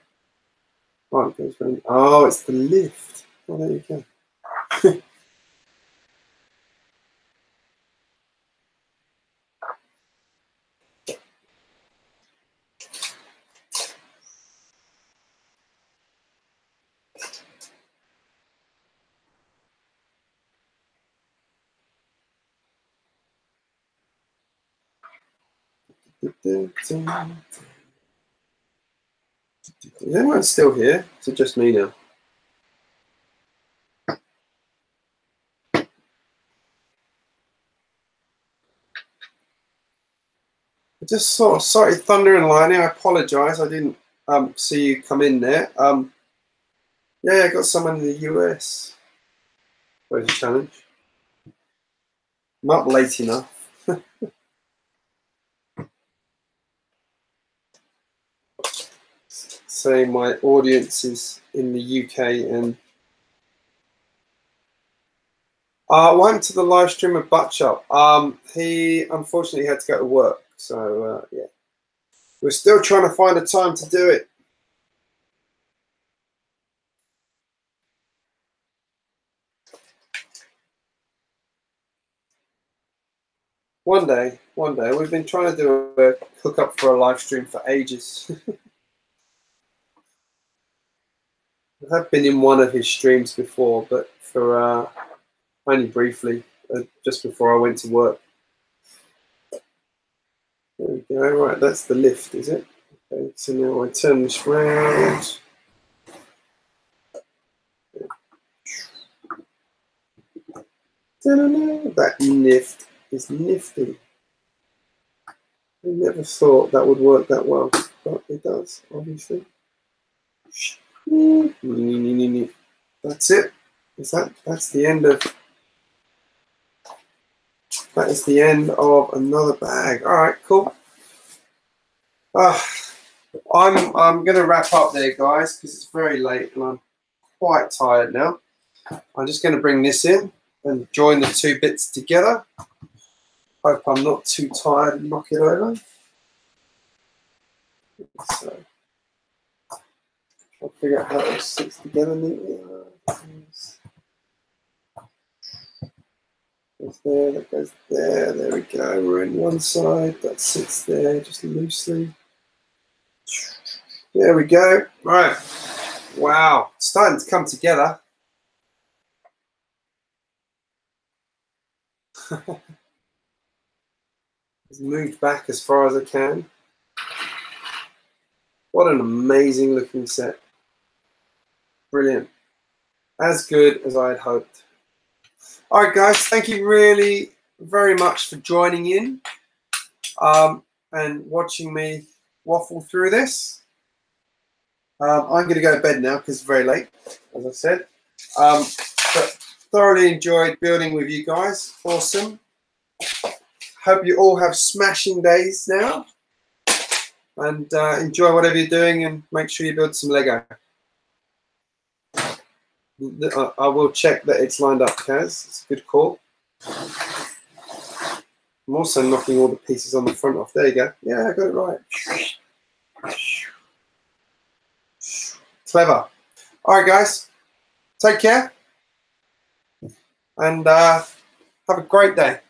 Oh, it goes around. Oh, it's the lift. Oh, there you go. Is anyone still here? Is it just me now? I just sort of started thunder and lightning. I apologise. I didn't see you come in there. Yeah, I got someone in the US. Where's the challenge? I'm up late enough. So my audience is in the UK, and what happened to the live stream of Butchup? He unfortunately had to go to work, so yeah, we're still trying to find a time to do it. One day. We've been trying to do a hookup for a live stream for ages. I have been in one of his streams before, but for only briefly, just before I went to work. There we go. Right, that's the lift, is it? Okay, so now I turn this round. That nift is nifty. I never thought that would work that well, but it does, obviously. That's it. That's the end of. That is the end of another bag. All right, cool. I'm going to wrap up there, guys, because it's very late and I'm quite tired now. I'm just going to bring this in and join the two bits together. Hope I'm not too tired and knock it over. So I'll figure out how it sits together neatly. Goes there, that goes there. There we go. We're in one side. That sits there just loosely. There we go. Right. Wow. It's starting to come together. It's moved back as far as I can. What an amazing looking set. Brilliant. As good as I had hoped. All right, guys. Thank you really very much for joining in and watching me waffle through this. I'm going to go to bed now because it's very late, as I said. But thoroughly enjoyed building with you guys. Awesome. Hope you all have smashing days now. And enjoy whatever you're doing and make sure you build some Lego. I will check that it's lined up, Kaz. It's a good call. I'm also knocking all the pieces on the front off. There you go. Yeah, I got it right. Clever. All right, guys. Take care. And have a great day.